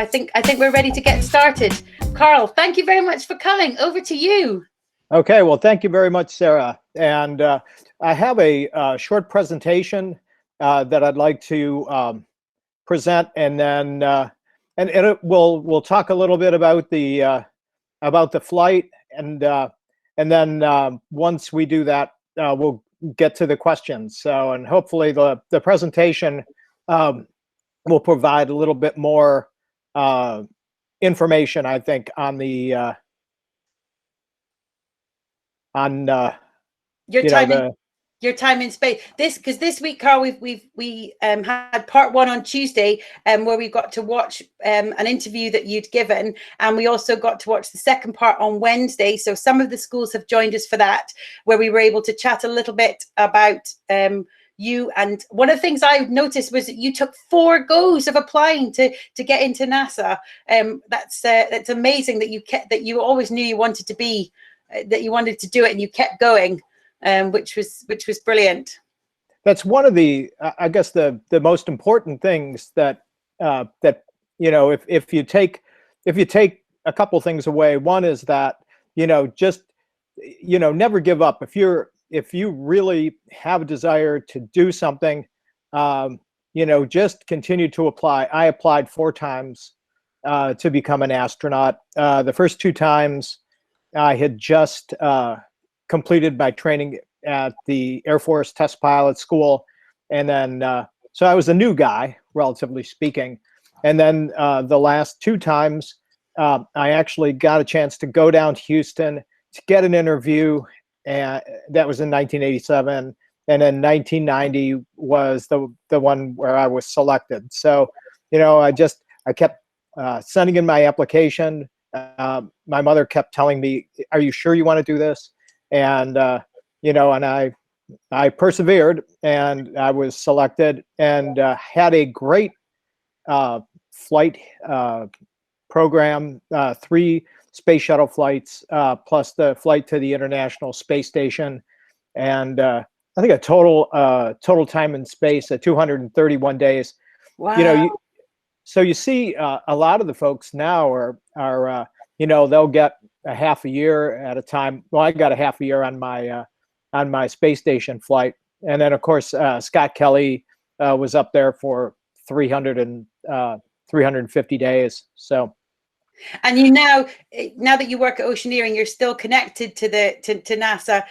I think we're ready to get started. Carl, thank you very much for coming. Over to you. Okay, well, thank you very much, Sarah. And I have a short presentation that I'd like to present, and then we'll talk a little bit about the flight, and then once we do that, we'll get to the questions. So, and hopefully the presentation will provide a little bit more information, I think, on the your time in space. Because this week, Carl, we had part one on Tuesday, where we got to watch an interview that you'd given, and we also got to watch the second part on Wednesday. So some of the schools have joined us for that, where we were able to chat a little bit about you. And one of the things I noticed was that you took 4 goes of applying to get into NASA. That's amazing that you always knew you wanted to be, that you wanted to do it, and you kept going. Which was brilliant. That's one of the, I guess, the most important things that if you take a couple things away. One is that just never give up. If you really have a desire to do something, just continue to apply. I applied 4 times to become an astronaut. The first 2 times I had just completed my training at the Air Force Test Pilot School, and then so I was a new guy, relatively speaking. And then the last 2 times, I actually got a chance to go down to Houston to get an interview, and that was in 1987. And then 1990 was the one where I was selected. So, I kept sending in my application. My mother kept telling me, "Are you sure you want to do this?" And and I persevered, and I was selected, and had a great flight program, 3 space shuttle flights, plus the flight to the International Space Station, and I think a total time in space at 231 days. Wow. So you see a lot of the folks now are they'll get a half a year at a time. Well, I got a half a year on my space station flight, and then of course Scott Kelly was up there for 350 days. So, and now that you work at Oceaneering, you're still connected to NASA.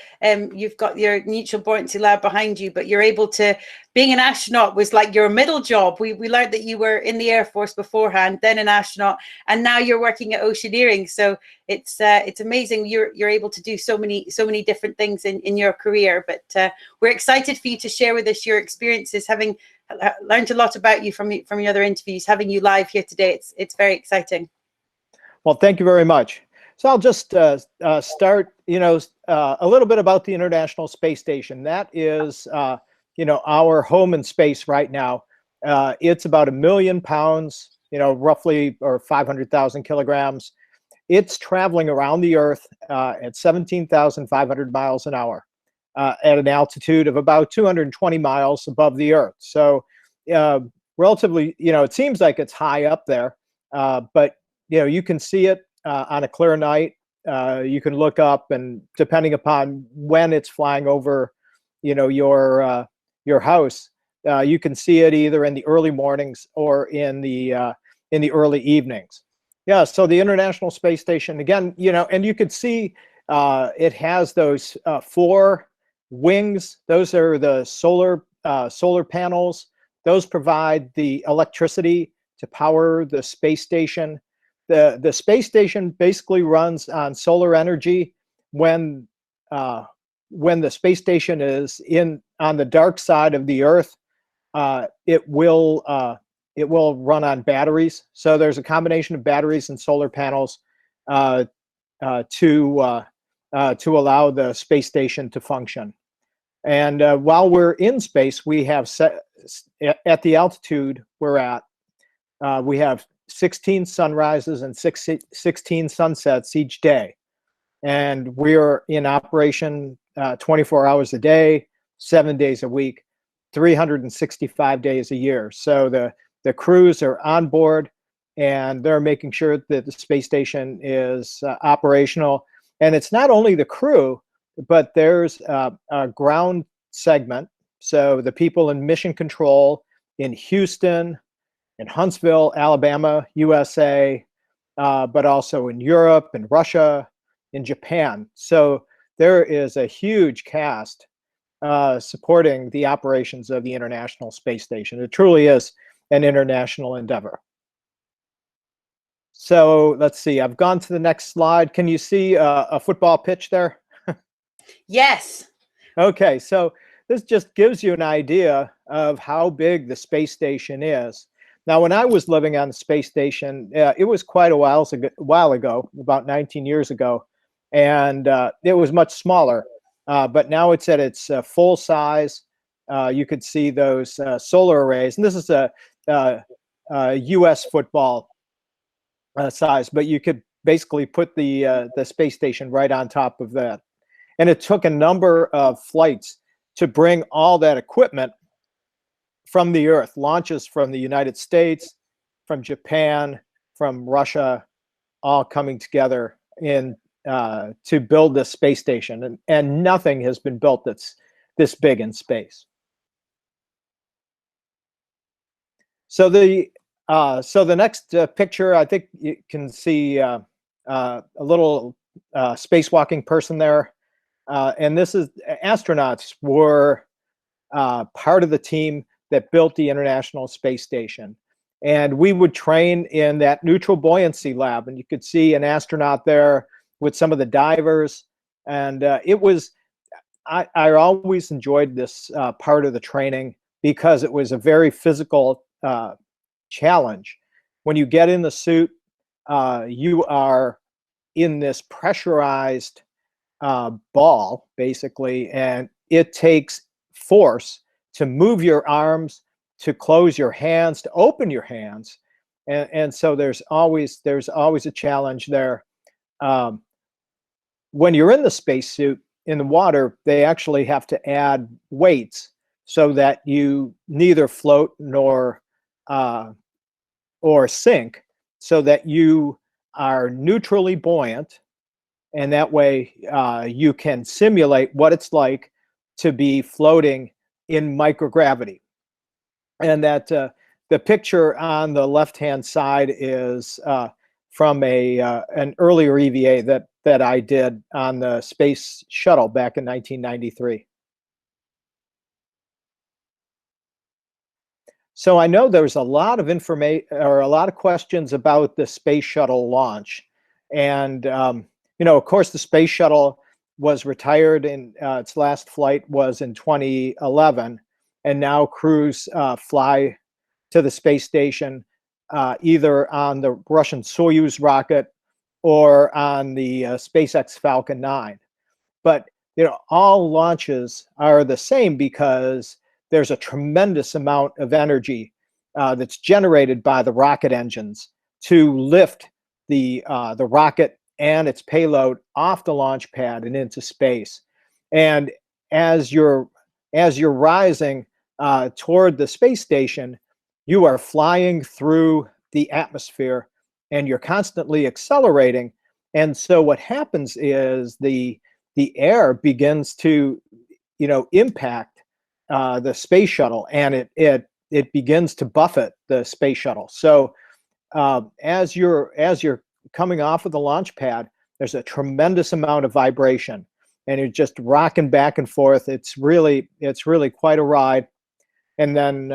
You've got your neutral buoyancy lab behind you, but you're able to. Being an astronaut was like your middle job. We learned that you were in the Air Force beforehand, then an astronaut, and now you're working at Oceaneering. So it's amazing. You're able to do so many different things in your career. But we're excited for you to share with us your experiences, having learned a lot about you from your other interviews. Having you live here today, it's very exciting. Well, thank you very much. So I'll just start, a little bit about the International Space Station. That is, our home in space right now. It's about 1 million pounds, roughly, or 500,000 kilograms. It's traveling around the Earth at 17,500 miles an hour at an altitude of about 220 miles above the Earth. So relatively, it seems like it's high up there, but you can see it on a clear night. You can look up, and depending upon when it's flying over, your house, you can see it either in the early mornings or in the early evenings. Yeah. So the International Space Station, again, and you can see it has those 4 wings. Those are the solar panels. Those provide the electricity to power the space station. The space station basically runs on solar energy. When the space station is on the dark side of the Earth, it will run on batteries. So there's a combination of batteries and solar panels to allow the space station to function. And while we're in space, we have at the altitude we're at, we have 16 sunrises and 16 sunsets each day. And we're in operation 24 hours a day, 7 days a week, 365 days a year. So the crews are on board, and they're making sure that the space station is operational. And it's not only the crew, but there's a ground segment. So the people in mission control in Houston, in Huntsville, Alabama, USA, but also in Europe, in Russia, in Japan. So there is a huge cast supporting the operations of the International Space Station. It truly is an international endeavor. So let's see, I've gone to the next slide. Can you see a football pitch there? Yes. Okay, so this just gives you an idea of how big the space station is. Now, when I was living on the space station, it was quite a while ago, about 19 years ago, and it was much smaller. But now it's at its full size. You could see those solar arrays, and this is a U.S. football size, but you could basically put the space station right on top of that. And it took a number of flights to bring all that equipment from the Earth, launches from the United States, from Japan, from Russia, all coming together in to build this space station. And nothing has been built that's this big in space. So the next picture, I think you can see a little spacewalking person there. And this is astronauts were part of the team that built the International Space Station. And we would train in that neutral buoyancy lab. And you could see an astronaut there with some of the divers. And it was, I always enjoyed this part of the training because it was a very physical challenge. When you get in the suit, you are in this pressurized ball, basically, and it takes force to move your arms, to close your hands, to open your hands, and so there's always a challenge there. When you're in the spacesuit in the water, they actually have to add weights so that you neither float nor or sink, so that you are neutrally buoyant, and that way you can simulate what it's like to be floating in microgravity. And that the picture on the left-hand side is from an earlier EVA that I did on the Space Shuttle back in 1993. So I know there's a lot of information or a lot of questions about the Space Shuttle launch. And, you know, of course, the Space Shuttle was retired, and its last flight was in 2011. And now crews fly to the space station either on the Russian Soyuz rocket or on the SpaceX Falcon 9. But, you know, all launches are the same because there's a tremendous amount of energy that's generated by the rocket engines to lift the rocket and its payload off the launch pad and into space. And as you're rising toward the space station, you are flying through the atmosphere and you're constantly accelerating. And so what happens is the air begins to, you know, impact the space shuttle, and it begins to buffet the space shuttle. So as you're coming off of the launch pad, there's a tremendous amount of vibration, and you're just rocking back and forth. It's really quite a ride. And then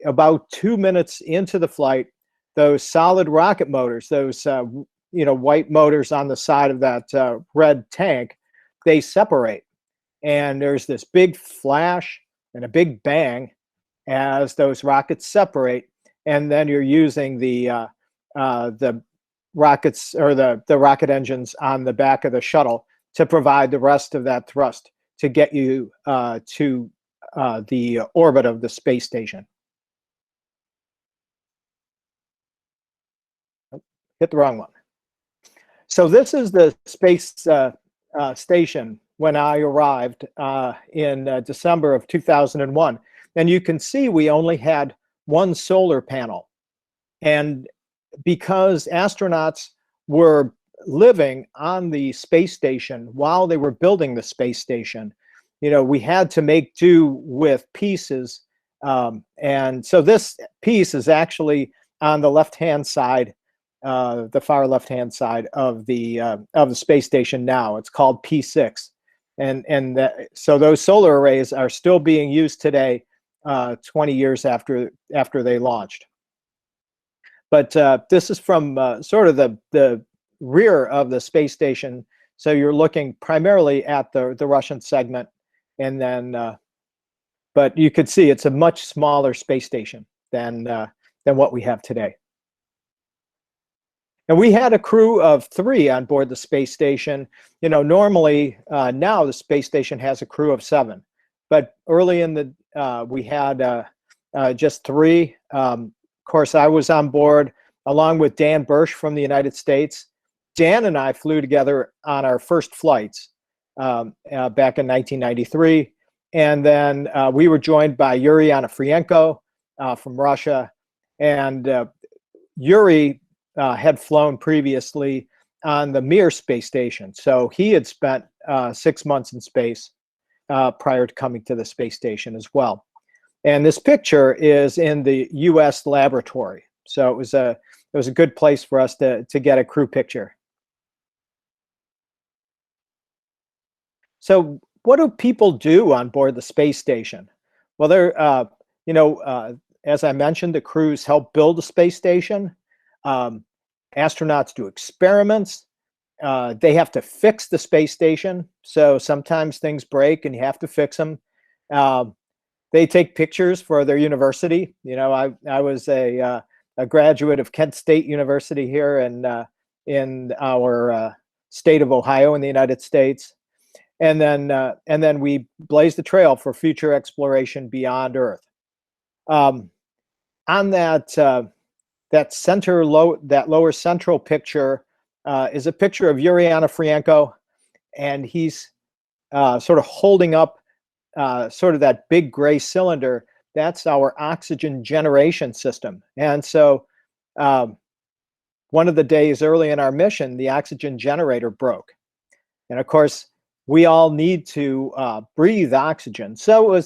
about 2 minutes into the flight, those solid rocket motors, those you know, white motors on the side of that red tank, they separate. And there's this big flash and a big bang as those rockets separate, and then you're using the rockets or the rocket engines on the back of the shuttle to provide the rest of that thrust to get you to the orbit of the space station. Oh, hit the wrong one. So this is the space station when I arrived in December of 2001. And you can see we only had one solar panel. And because astronauts were living on the space station while they were building the space station, we had to make do with pieces. And so this piece is actually on the left-hand side, the far left-hand side of the space station now. It's called P6. So those solar arrays are still being used today, 20 years after they launched. But this is from sort of the rear of the space station. So you're looking primarily at the Russian segment, and then, but you could see it's a much smaller space station than what we have today. And we had a crew of 3 on board the space station. Normally now the space station has a crew of 7, but early in the we had just 3. Of course, I was on board along with Dan Bursch from the United States. Dan and I flew together on our first flights back in 1993. And then we were joined by Yuri Onofrienko from Russia. And Yuri had flown previously on the Mir space station. So he had spent 6 months in space prior to coming to the space station as well. And this picture is in the US laboratory. So it was a good place for us to get a crew picture. So what do people do on board the space station? Well, as I mentioned, the crews help build the space station. Astronauts do experiments. They have to fix the space station. So sometimes things break and you have to fix them. They take pictures for their university. I was a graduate of Kent State University here in our state of Ohio in the United States. And then we blaze the trail for future exploration beyond Earth. On that lower central picture is a picture of Yuri Onofrienko, and he's sort of holding up sort of that big gray cylinder. That's our oxygen generation system. And so one of the days early in our mission, the oxygen generator broke. And of course, we all need to breathe oxygen. So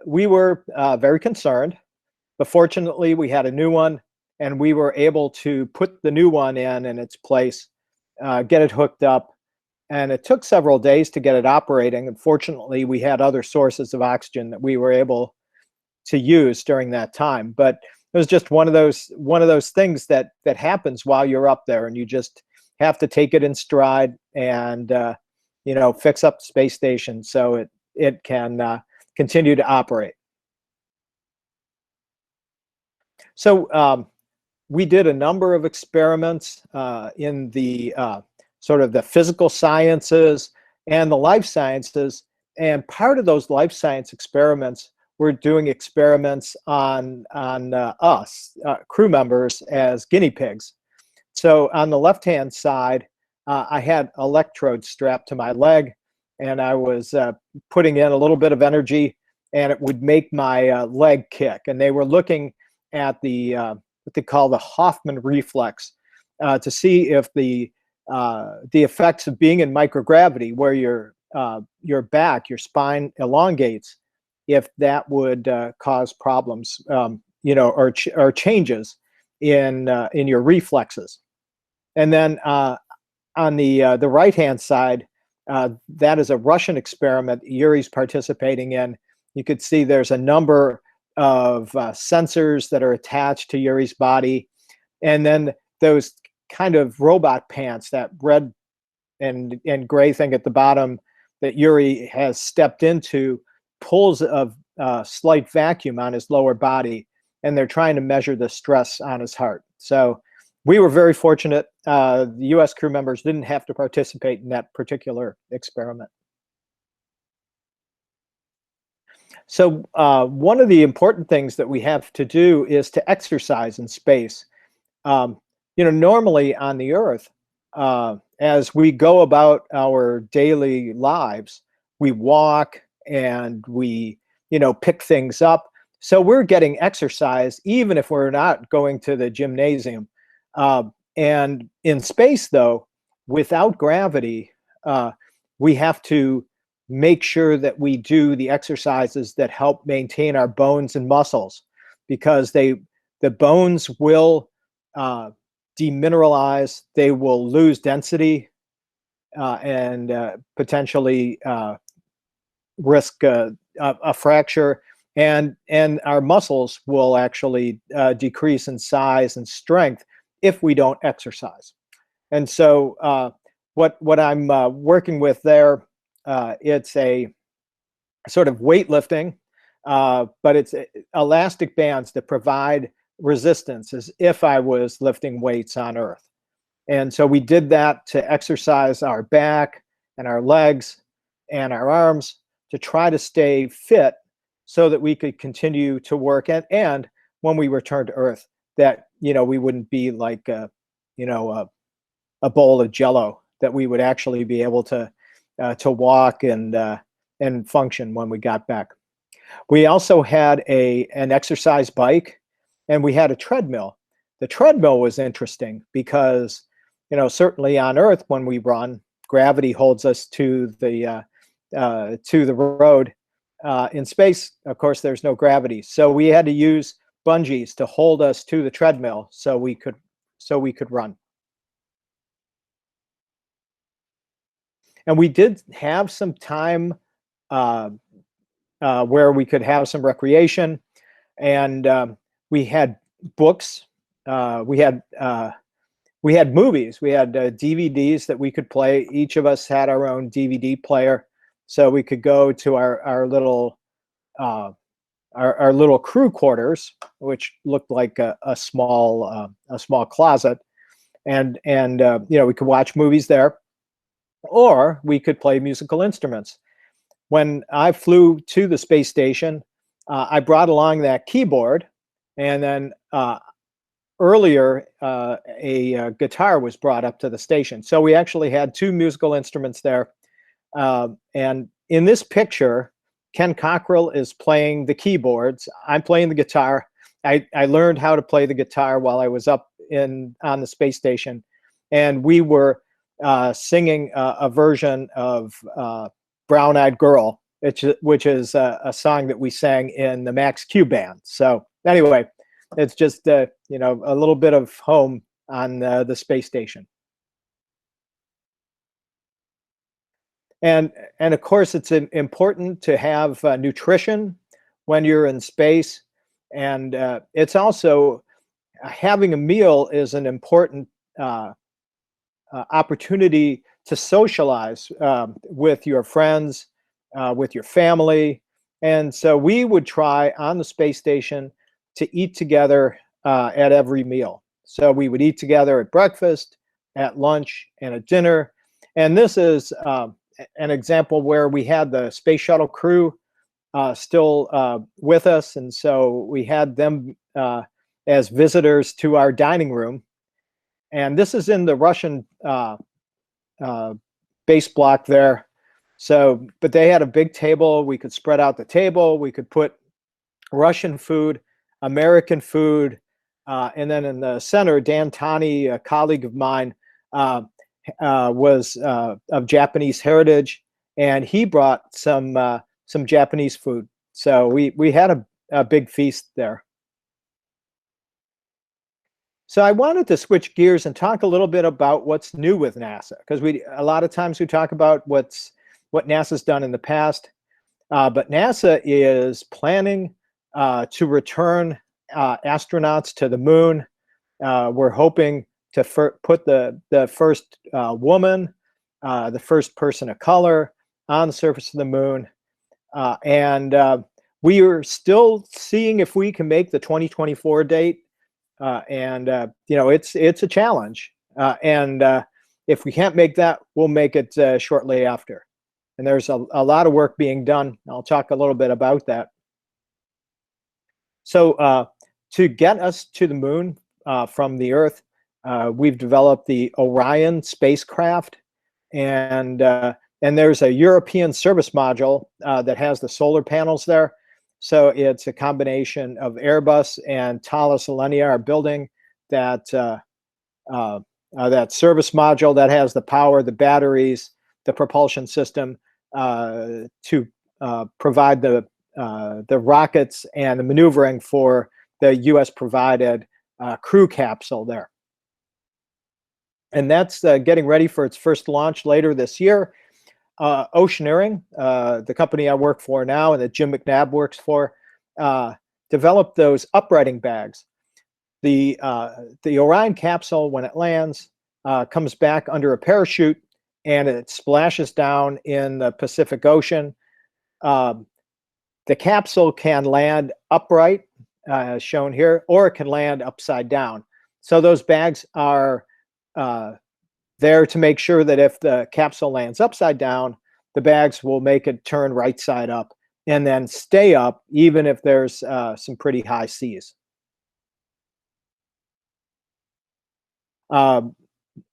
we were very concerned, but fortunately we had a new one, and we were able to put the new one in its place, get it hooked up. And it took several days to get it operating. And fortunately, we had other sources of oxygen that we were able to use during that time. But it was just one of those things that happens while you're up there, and you just have to take it in stride and fix up the space station so it can continue to operate. So we did a number of experiments in the sort of the physical sciences and the life sciences. And part of those life science experiments, we're doing experiments on us, crew members, as guinea pigs. So on the left-hand side, I had electrodes strapped to my leg, and I was putting in a little bit of energy, and it would make my leg kick. And they were looking at the what they call the Hoffman reflex to see if the effects of being in microgravity, where your back, your spine elongates, if that would cause problems, or changes in your reflexes. And then on the right-hand side, that is a Russian experiment Yuri's participating in. You could see there's a number of sensors that are attached to Yuri's body, and then those kind of robot pants, that red and gray thing at the bottom that Yuri has stepped into, pulls a slight vacuum on his lower body, and they're trying to measure the stress on his heart. So we were very fortunate. The US crew members didn't have to participate in that particular experiment. So one of the important things that we have to do is to exercise in space. Normally on the Earth, as we go about our daily lives, we walk and we, pick things up. So we're getting exercise even if we're not going to the gymnasium. And in space, though, without gravity, we have to make sure that we do the exercises that help maintain our bones and muscles, because the bones will demineralize, they will lose density, and potentially risk a fracture, and our muscles will actually decrease in size and strength if we don't exercise. And so what I'm working with there, it's a sort of weightlifting, but it's elastic bands that provide resistance as if I was lifting weights on Earth. And so we did that to exercise our back and our legs and our arms to try to stay fit so that we could continue to work. And when we return to Earth, that, we wouldn't be like, a bowl of Jello, that we would actually be able to walk and function when we got back. We also had an exercise bike, and we had a treadmill. The treadmill was interesting because, certainly on Earth, when we run, gravity holds us to the road. In space, of course, there's no gravity, so we had to use bungees to hold us to the treadmill so we could run. And we did have some time where we could have some recreation, and we had books. We had movies. We had DVDs that we could play. Each of us had our own DVD player, so we could go to our little crew quarters, which looked like a small closet, and we could watch movies there, or we could play musical instruments. When I flew to the space station, I brought along that keyboard, and then earlier a guitar was brought up to the station. So we actually had two musical instruments there. And in this picture, Ken Cockrell is playing the keyboards. I'm playing the guitar. I learned how to play the guitar while I was up on the space station, and we were singing a version of Brown Eyed Girl, which is a song that we sang in the Max Q band. So anyway, it's just a little bit of home on the space station. And of course, it's important to have nutrition when you're in space, and it's also having a meal is an important opportunity to socialize with your friends, with your family. And so we would try on the space station to eat together at every meal. So we would eat together at breakfast, at lunch, and at dinner. And this is an example where we had the space shuttle crew still with us. And so we had them as visitors to our dining room. And this is in the Russian base block there. So, but they had a big table. We could spread out the table. We could put Russian food, American food, and then in the center, Dan Tani, a colleague of mine, was of Japanese heritage, and he brought some Japanese food. So we had a big feast there. So I wanted to switch gears and talk a little bit about what's new with NASA, because a lot of times we talk about what NASA's done in the past, but NASA is planning to return astronauts to the moon. We're hoping to put the first woman, the first person of color on the surface of the moon, and we are still seeing if we can make the 2024 date. It's a challenge, and if we can't make that, we'll make it shortly after. And there's a lot of work being done. I'll talk a little bit about that. So to get us to the moon from the Earth, we've developed the Orion spacecraft, and there's a European service module that has the solar panels there. So it's a combination of Airbus and Thales Alenia, our building, that that service module that has the power, the batteries, the propulsion system to provide the rockets and the maneuvering for the U.S. provided crew capsule there. And that's getting ready for its first launch later this year. Oceaneering, the company I work for now and that Jim McNabb works for, developed those uprighting bags. The Orion capsule, when it lands, comes back under a parachute and it splashes down in the Pacific Ocean. The capsule can land upright, as shown here, or it can land upside down. So those bags are there to make sure that if the capsule lands upside down, the bags will make it turn right side up and then stay up even if there's some pretty high seas. And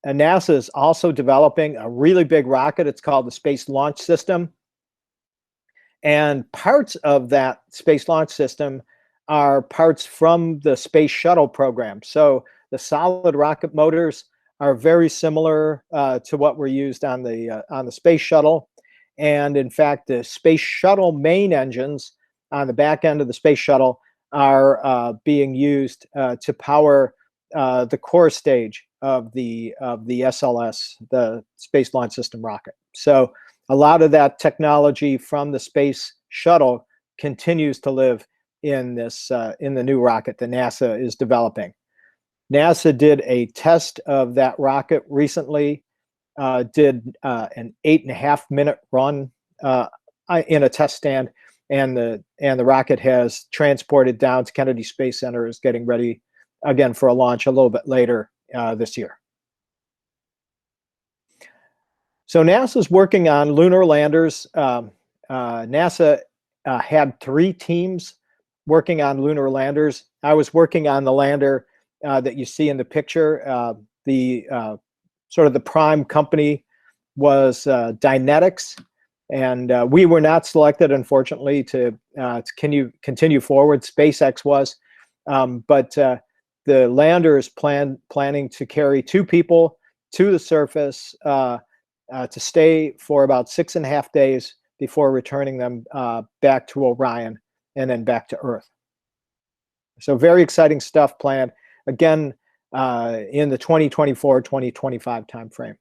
NASA is also developing a really big rocket. It's called the Space Launch System. And parts of that Space Launch System are parts from the Space Shuttle program. So the solid rocket motors are very similar to what were used on the Space Shuttle. And in fact, the Space Shuttle main engines on the back end of the Space Shuttle are being used to power the core stage of the SLS, the Space Launch System rocket. So a lot of that technology from the Space Shuttle continues to live in this in the new rocket that NASA is developing. NASA did a test of that rocket recently, did an 8.5-minute run in a test stand, and the rocket has transported down to Kennedy Space Center, is getting ready again for a launch a little bit later this year. So NASA's working on lunar landers. NASA had 3 teams working on lunar landers. I was working on the lander that you see in the picture. Sort of the prime company was Dynetics, and we were not selected, unfortunately, to continue forward. SpaceX was, but the lander is planning to carry 2 people to the surface to stay for about 6.5 days before returning them back to Orion and then back to Earth. So very exciting stuff planned, again, in the 2024-2025 timeframe.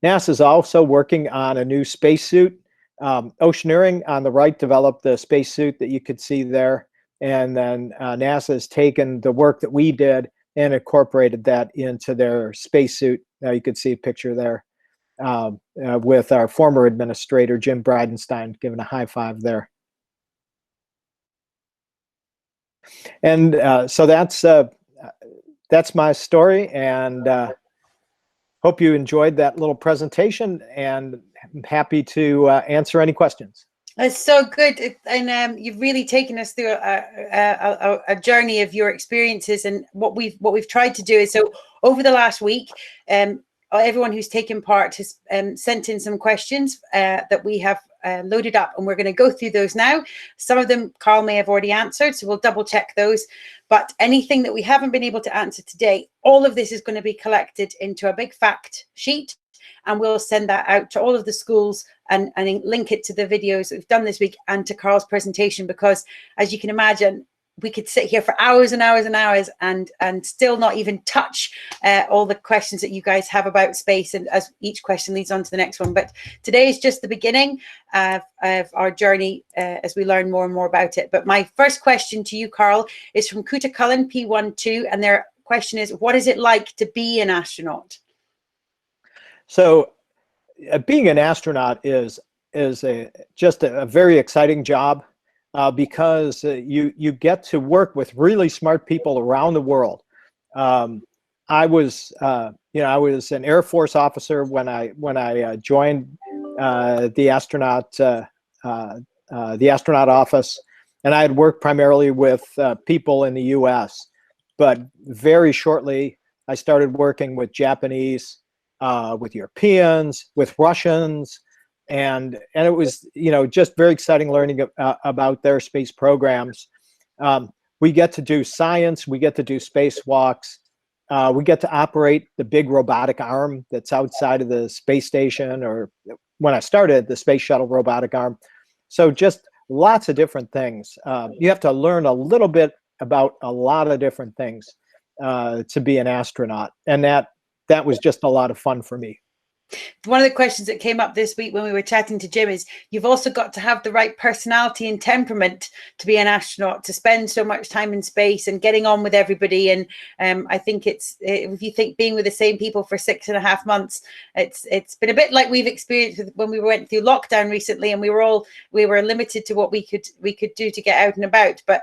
NASA is also working on a new spacesuit. Oceaneering on the right developed the spacesuit that you could see there. And then NASA has taken the work that we did and incorporated that into their spacesuit. Now you could see a picture there with our former administrator, Jim Bridenstine, giving a high five there. And so that's my story, and hope you enjoyed that little presentation, and I'm happy to answer any questions. It's so good, and you've really taken us through a journey of your experiences. And what we've tried to do is, so over the last week, everyone who's taken part has sent in some questions that we have loaded up, and we're going to go through those now. Some of them Carl may have already answered, so we'll double check those. But anything that we haven't been able to answer today, all of this is going to be collected into a big fact sheet, and we'll send that out to all of the schools and link it to the videos that we've done this week and to Carl's presentation, because as you can imagine, we could sit here for hours and hours and hours and still not even touch all the questions that you guys have about space, and as each question leads on to the next one. But today is just the beginning of our journey as we learn more and more about it. But my first question to you, Carl, is from Kuta Cullen P12, and their question is, what is it like to be an astronaut? So being an astronaut is just a very exciting job. Because you get to work with really smart people around the world. I was an Air Force officer when I joined the astronaut office, and I had worked primarily with people in the U.S. But very shortly, I started working with Japanese, with Europeans, with Russians. And it was, just very exciting learning about their space programs. We get to do science, we get to do spacewalks, we get to operate the big robotic arm that's outside of the space station, or when I started, the space shuttle robotic arm. So just lots of different things. You have to learn a little bit about a lot of different things to be an astronaut. And that was just a lot of fun for me. One of the questions that came up this week when we were chatting to Jim is, you've also got to have the right personality and temperament to be an astronaut, to spend so much time in space and getting on with everybody. And I think if you think being with the same people for 6.5 months, it's been a bit like we've experienced when we went through lockdown recently, and we were limited to what we could do to get out and about. But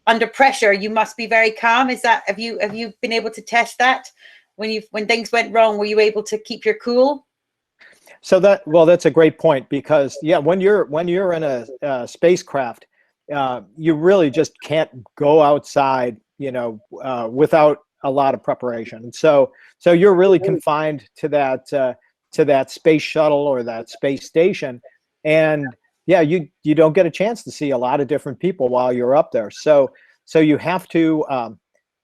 under pressure, you must be very calm. Have you been able to test that? When things went wrong, were you able to keep your cool? So that's a great point, because when you're in a spacecraft, you really just can't go outside, without a lot of preparation. And so you're really confined to that space shuttle or that space station, and you don't get a chance to see a lot of different people while you're up there. So you have to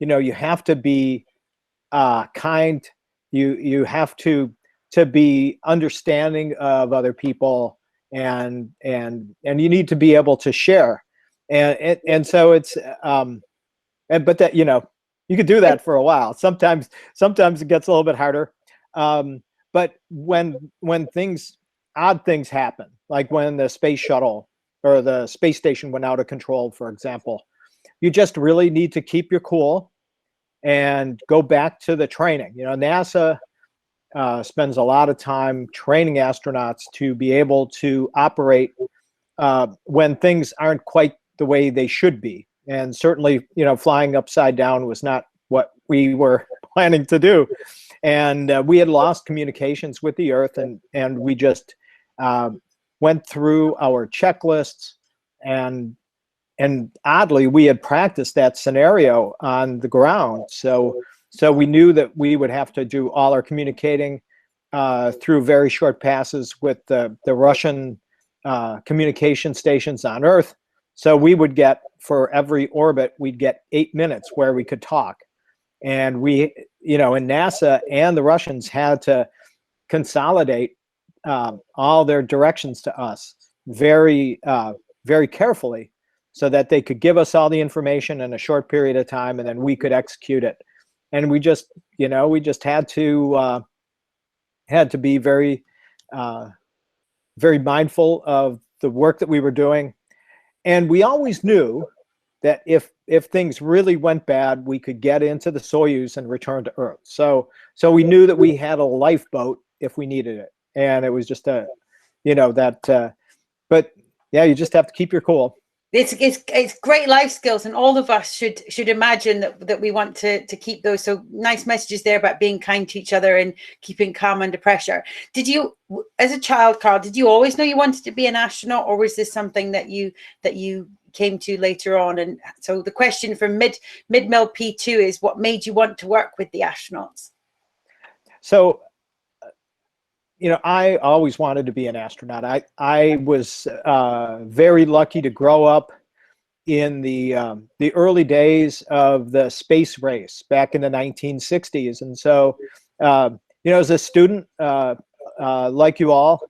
you have to be kind. You have to be understanding of other people, and you need to be able to share, and so it's but that you could do that for a while. Sometimes it gets a little bit harder, but when odd things happen, like when the space shuttle or the space station went out of control, for example, you just really need to keep your cool and go back to the training. NASA spends a lot of time training astronauts to be able to operate when things aren't quite the way they should be. And certainly, flying upside down was not what we were planning to do. And we had lost communications with the Earth, and we just went through our checklists, and oddly, we had practiced that scenario on the ground. So we knew that we would have to do all our communicating through very short passes with the Russian communication stations on Earth. So we would get, for every orbit, we'd get 8 minutes where we could talk. And we, and NASA and the Russians had to consolidate all their directions to us very, very carefully, so that they could give us all the information in a short period of time, and then we could execute it. And we just had to be very, very mindful of the work that we were doing. And we always knew that if things really went bad, we could get into the Soyuz and return to Earth. So we knew that we had a lifeboat if we needed it. And it was just but yeah, you just have to keep your cool. It's great life skills, and all of us should imagine that we want to keep those. So nice messages there about being kind to each other and keeping calm under pressure. Did you, as a child, Carl, did you always know you wanted to be an astronaut, or was this something that you came to later on? And so the question from Mid-Mil P2 is, what made you want to work with the astronauts? So I always wanted to be an astronaut. I was very lucky to grow up in the early days of the space race back in the 1960s. And so, as a student, like you all,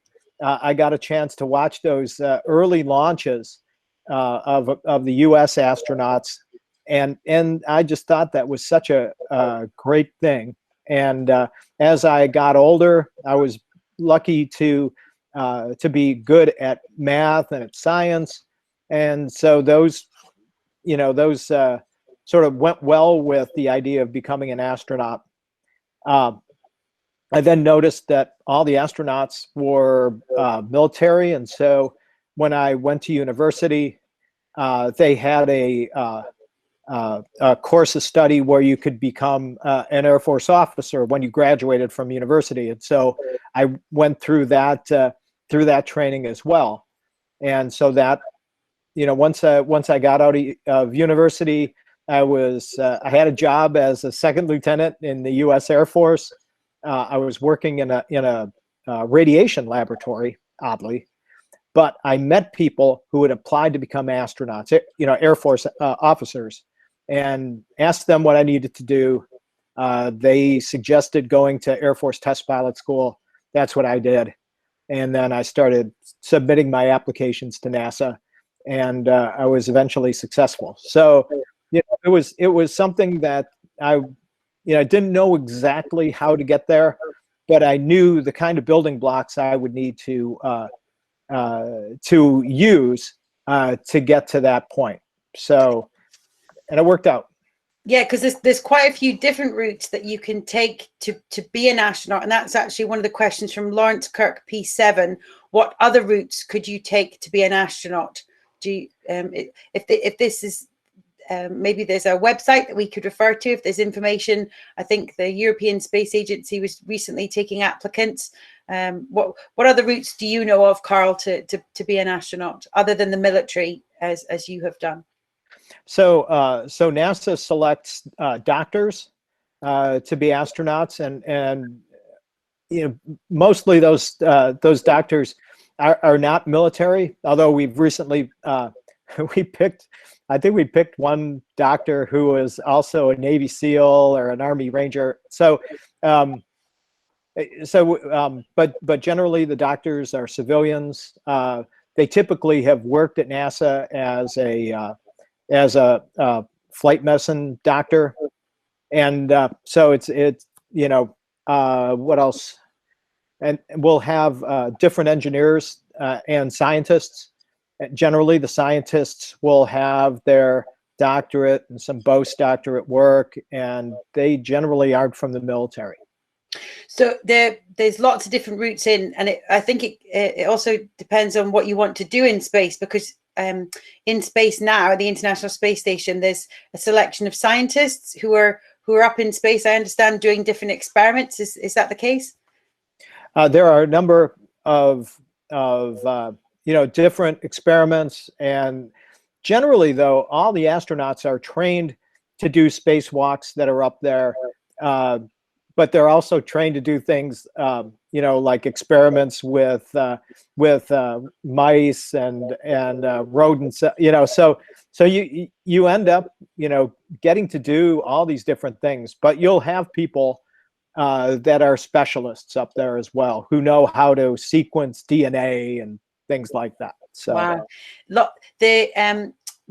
I got a chance to watch those early launches of the U.S. astronauts. And I just thought that was such a great thing. And as I got older, I was lucky to be good at math and at science, and so those sort of went well with the idea of becoming an astronaut. I then noticed that all the astronauts were military, and so when I went to university, they had a course of study where you could become an Air Force officer when you graduated from university. And so I went through that training as well. And so that, once I got out of university, I had a job as a second lieutenant in the U.S. Air Force. I was working in a radiation laboratory, oddly, but I met people who had applied to become astronauts, Air Force officers. and asked them what I needed to do. They suggested going to Air Force Test Pilot School. That's what I did. And then I started submitting my applications to NASA, and I was eventually successful. So, it was something that I didn't know exactly how to get there, but I knew the kind of building blocks I would need to use to get to that point. So, and it worked out. Yeah, because there's quite a few different routes that you can take to be an astronaut, and that's actually one of the questions from Lawrence Kirk P7. What other routes could you take to be an astronaut? Do you, if this is maybe there's a website that we could refer to if there's information. I think the European Space Agency was recently taking applicants. What other routes do you know of, Carl, to be an astronaut other than the military, as you have done? So NASA selects doctors to be astronauts, and mostly those doctors are not military. Although we've recently we picked one doctor who was also a Navy SEAL or an Army Ranger. But generally the doctors are civilians. They typically have worked at NASA as a flight medicine doctor, and so it's what else? And we'll have different engineers and scientists. Generally, the scientists will have their doctorate and some postdoctorate work, and they generally aren't from the military. So there's lots of different routes in, and I think it also depends on what you want to do in space, because in space now, the International Space Station, there's a selection of scientists who are up in space, I understand, doing different experiments. Is that the case? There are a number of different experiments, and generally, though, all the astronauts are trained to do spacewalks that are up there, but they're also trained to do things, like experiments with mice and rodents. So you end up getting to do all these different things, but you'll have people that are specialists up there as well, who know how to sequence DNA and things like that. So wow.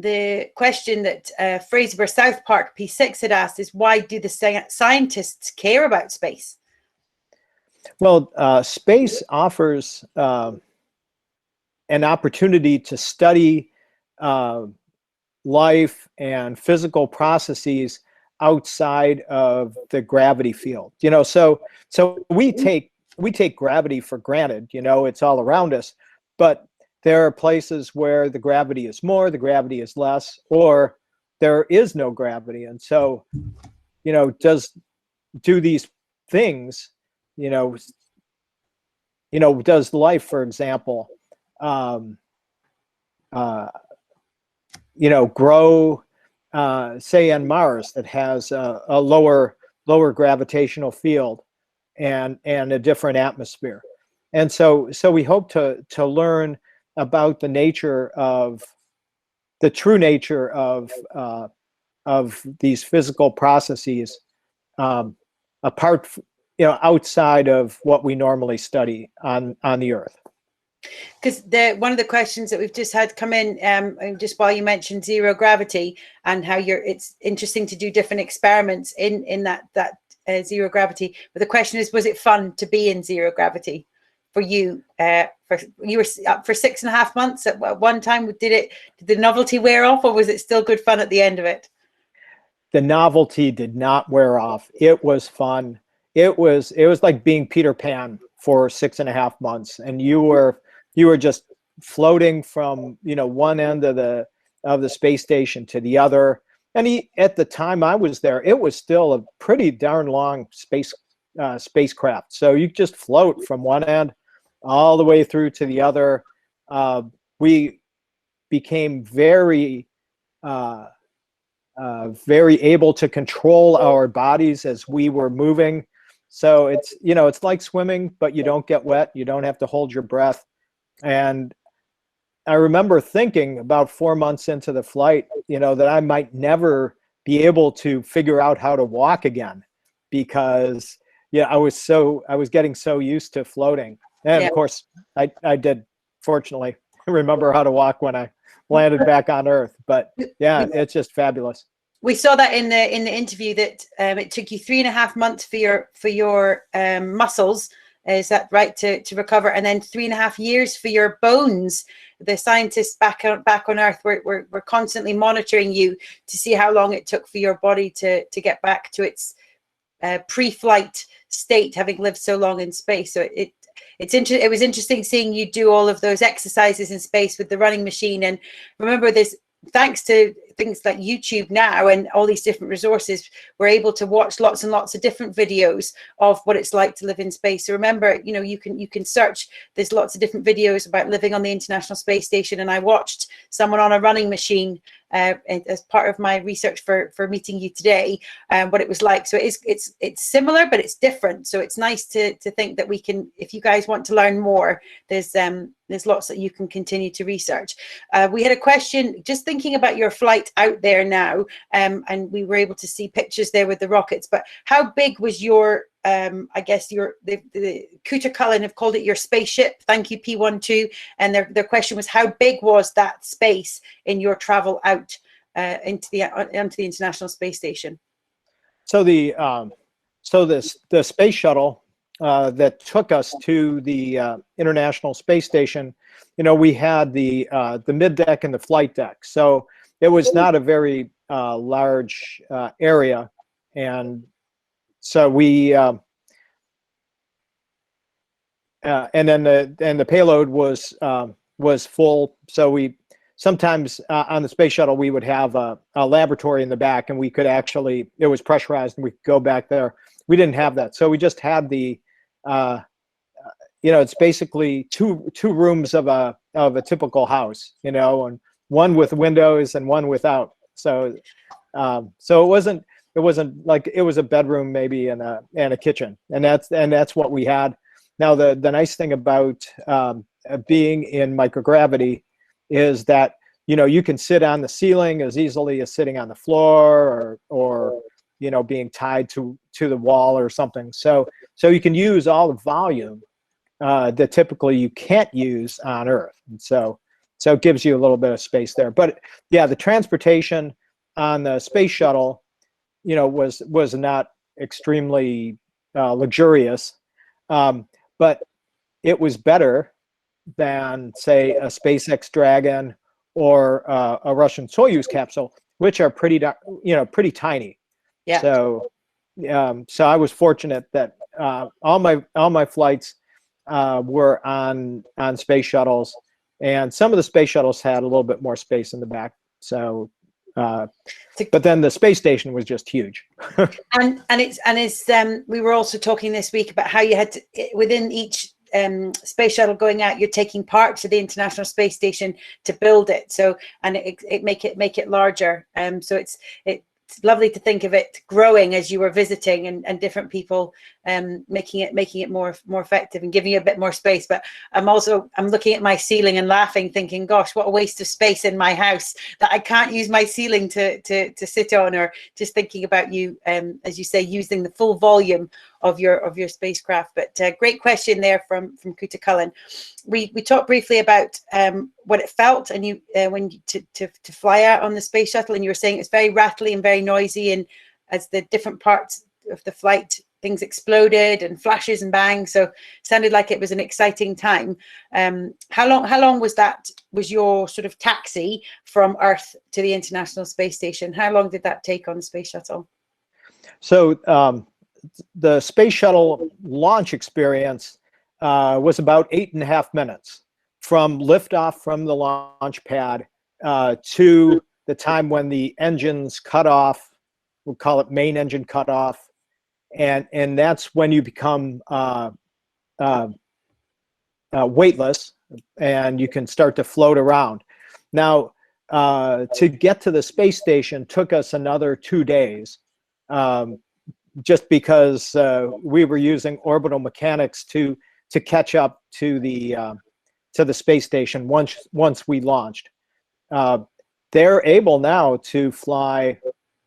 The question that Fraser South Park P6 had asked is, why do the scientists care about space? Well, space offers an opportunity to study life and physical processes outside of the gravity field. So we take gravity for granted. It's all around us, but there are places where the gravity is more, the gravity is less, or there is no gravity. And so, do these things, does life, for example, grow, say on Mars, that has a lower gravitational field and a different atmosphere. And so we hope to learn about the true nature of these physical processes, outside of what we normally study on the Earth. Because one of the questions that we've just had come in, just while you mentioned zero gravity and how it's interesting to do different experiments in that zero gravity. But the question is, was it fun to be in zero gravity for you? You were up for 6.5 months at one time. Did the novelty wear off, or was it still good fun at the end of it? The novelty did not wear off. It was fun. It was like being Peter Pan for 6.5 months, and you were just floating from one end of the space station to the other. And at the time I was there, it was still a pretty darn long spacecraft. So you just float from one end all the way through to the other. We became very able to control our bodies as we were moving. So it's like swimming, but you don't get wet. You don't have to hold your breath. And I remember thinking about 4 months into the flight, that I might never be able to figure out how to walk again, because I was getting so used to floating. And of course I did fortunately remember how to walk when I landed back on Earth. But yeah, it's just fabulous. We saw that in the interview that it took you 3.5 months for your muscles, is that right, to recover, and then 3.5 years for your bones. The scientists back on Earth were constantly monitoring you to see how long it took for your body to get back to its pre-flight state, having lived so long in space. So it was interesting seeing you do all of those exercises in space with the running machine. And remember, this, thanks to things like YouTube now and all these different resources, we're able to watch lots and lots of different videos of what it's like to live in space. So remember, you can search, there's lots of different videos about living on the International Space Station, and I watched someone on a running machine as part of my research for meeting you today, what it was like. So it's similar, but it's different. So it's nice to think that we can, if you guys want to learn more, there's lots that you can continue to research. We had a question, just thinking about your flight out there now, and we were able to see pictures there with the rockets, but how big was your I guess the Kuta Cullen have called it your spaceship. Thank you, P12. And their question was, how big was that space in your travel out into the International Space Station? So the space shuttle that took us to the International Space Station, we had the middeck and the flight deck. So it was not a very large area, and so we and then the payload was full. So we sometimes on the space shuttle we would have a laboratory in the back, and we could actually, it was pressurized and we could go back there. We didn't have that, so we just had the it's basically two rooms of a typical house, and one with windows and one without. So it wasn't like it was a bedroom maybe and a kitchen, and that's what we had. Now the nice thing about being in microgravity is that you can sit on the ceiling as easily as sitting on the floor, or being tied to the wall or something. So you can use all the volume that typically you can't use on Earth, and so it gives you a little bit of space there. But yeah, the transportation on the space shuttle was not extremely luxurious, but it was better than, say, a SpaceX Dragon or a Russian Soyuz capsule, which are pretty tiny. Yeah. So I was fortunate that all my flights were on space shuttles, and some of the space shuttles had a little bit more space in the back. So but then the space station was just huge. and it's we were also talking this week about how you had to, within each space shuttle going out, you're taking part to the International Space Station to build it. So, and it make it larger. So it's lovely to think of it growing as you were visiting, and different people making it more effective and giving you a bit more space. But I'm looking at my ceiling and laughing, thinking, gosh, what a waste of space in my house that I can't use my ceiling to sit on, or just thinking about you, as you say, using the full volume of your spacecraft. But great question there from Kuta Cullen. We talked briefly about what it felt, and you when to fly out on the space shuttle, and you were saying it's very rattly and very noisy, and as the different parts of the flight, things exploded and flashes and bangs. So it sounded like it was an exciting time. How long was your sort of taxi from Earth to the International Space Station? How long did that take on the space shuttle? So the space shuttle launch experience was about 8.5 minutes from liftoff from the launch pad to the time when the engines cut off. We'll call it main engine cut off, and that's when you become weightless and you can start to float around. Now, to get to the space station took us another 2 days. Just because we were using orbital mechanics to catch up to the space station once we launched. They're able now to fly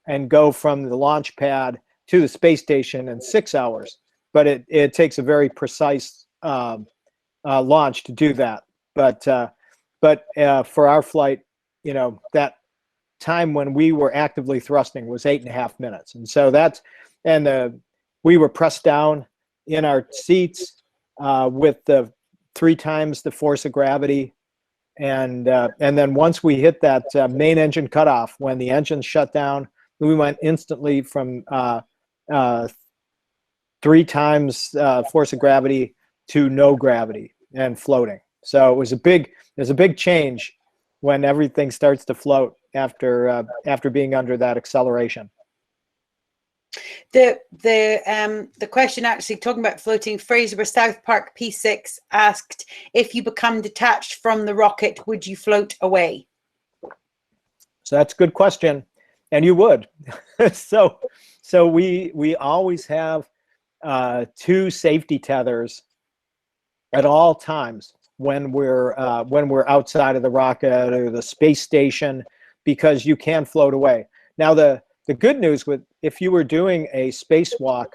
and go from the launch pad to the space station in 6 hours. But it takes a very precise launch to do that. But for our flight, you know, that time when we were actively thrusting was 8.5 minutes. And so we were pressed down in our seats with the 3 times the force of gravity. And then once we hit that main engine cutoff, when the engine shut down, we went instantly from 3 times force of gravity to no gravity and floating. So it was a big change when everything starts to float after being under that acceleration. The question, actually talking about floating, Fraser South Park P6 asked, if you become detached from the rocket, would you float away? So that's a good question, and you would. so we always have 2 safety tethers at all times when we're outside of the rocket or the space station, because you can float away. Now the good news, if you were doing a spacewalk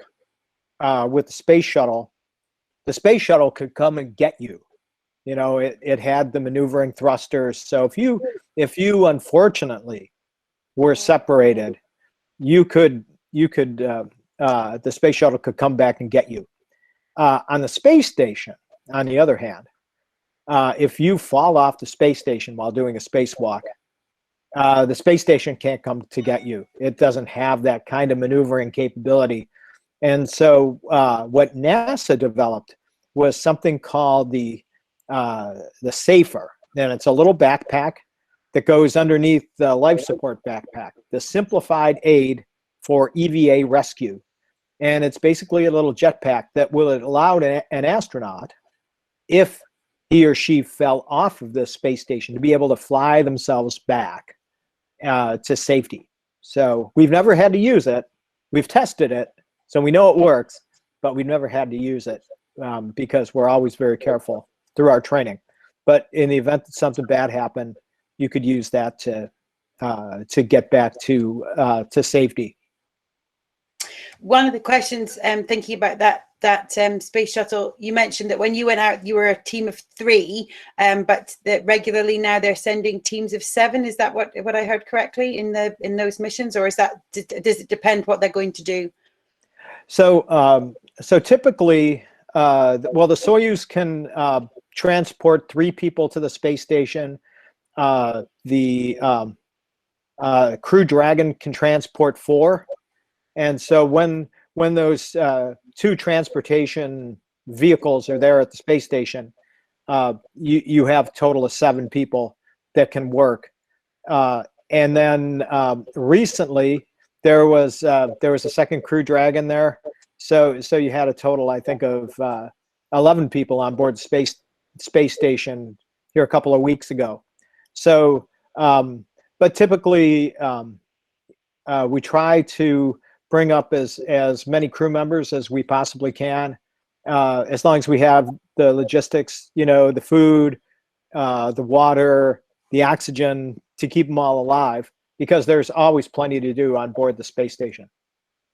with the space shuttle could come and get you. You know, it had the maneuvering thrusters. So if you unfortunately were separated, the space shuttle could come back and get you. On the space station, on the other hand, if you fall off the space station while doing a spacewalk, the space station can't come to get you. It doesn't have that kind of maneuvering capability. And so what NASA developed was something called the SAFER. And it's a little backpack that goes underneath the life support backpack, the Simplified Aid for EVA Rescue. And it's basically a little jetpack that will allow an astronaut, if he or she fell off of the space station, to be able to fly themselves back to safety. So we've never had to use it. We've tested it, so we know it works, but we've never had to use it because we're always very careful through our training. But in the event that something bad happened, you could use that to get back to safety. One of the questions, thinking about that space shuttle, you mentioned that when you went out, you were a team of 3, but that regularly now they're sending teams of 7. Is that what I heard correctly in those missions, or does it depend what they're going to do? So typically, the Soyuz can transport 3 people to the space station. The Crew Dragon can transport 4. And so when those 2 transportation vehicles are there at the space station, you have a total of 7 people that can work. And then recently there was a second Crew Dragon there, so you had a total, I think, of 11 people on board the space station here a couple of weeks ago. So, but typically we try to bring up as many crew members as we possibly can, as long as we have the logistics, you know, the food, the water, the oxygen, to keep them all alive, because there's always plenty to do on board the space station.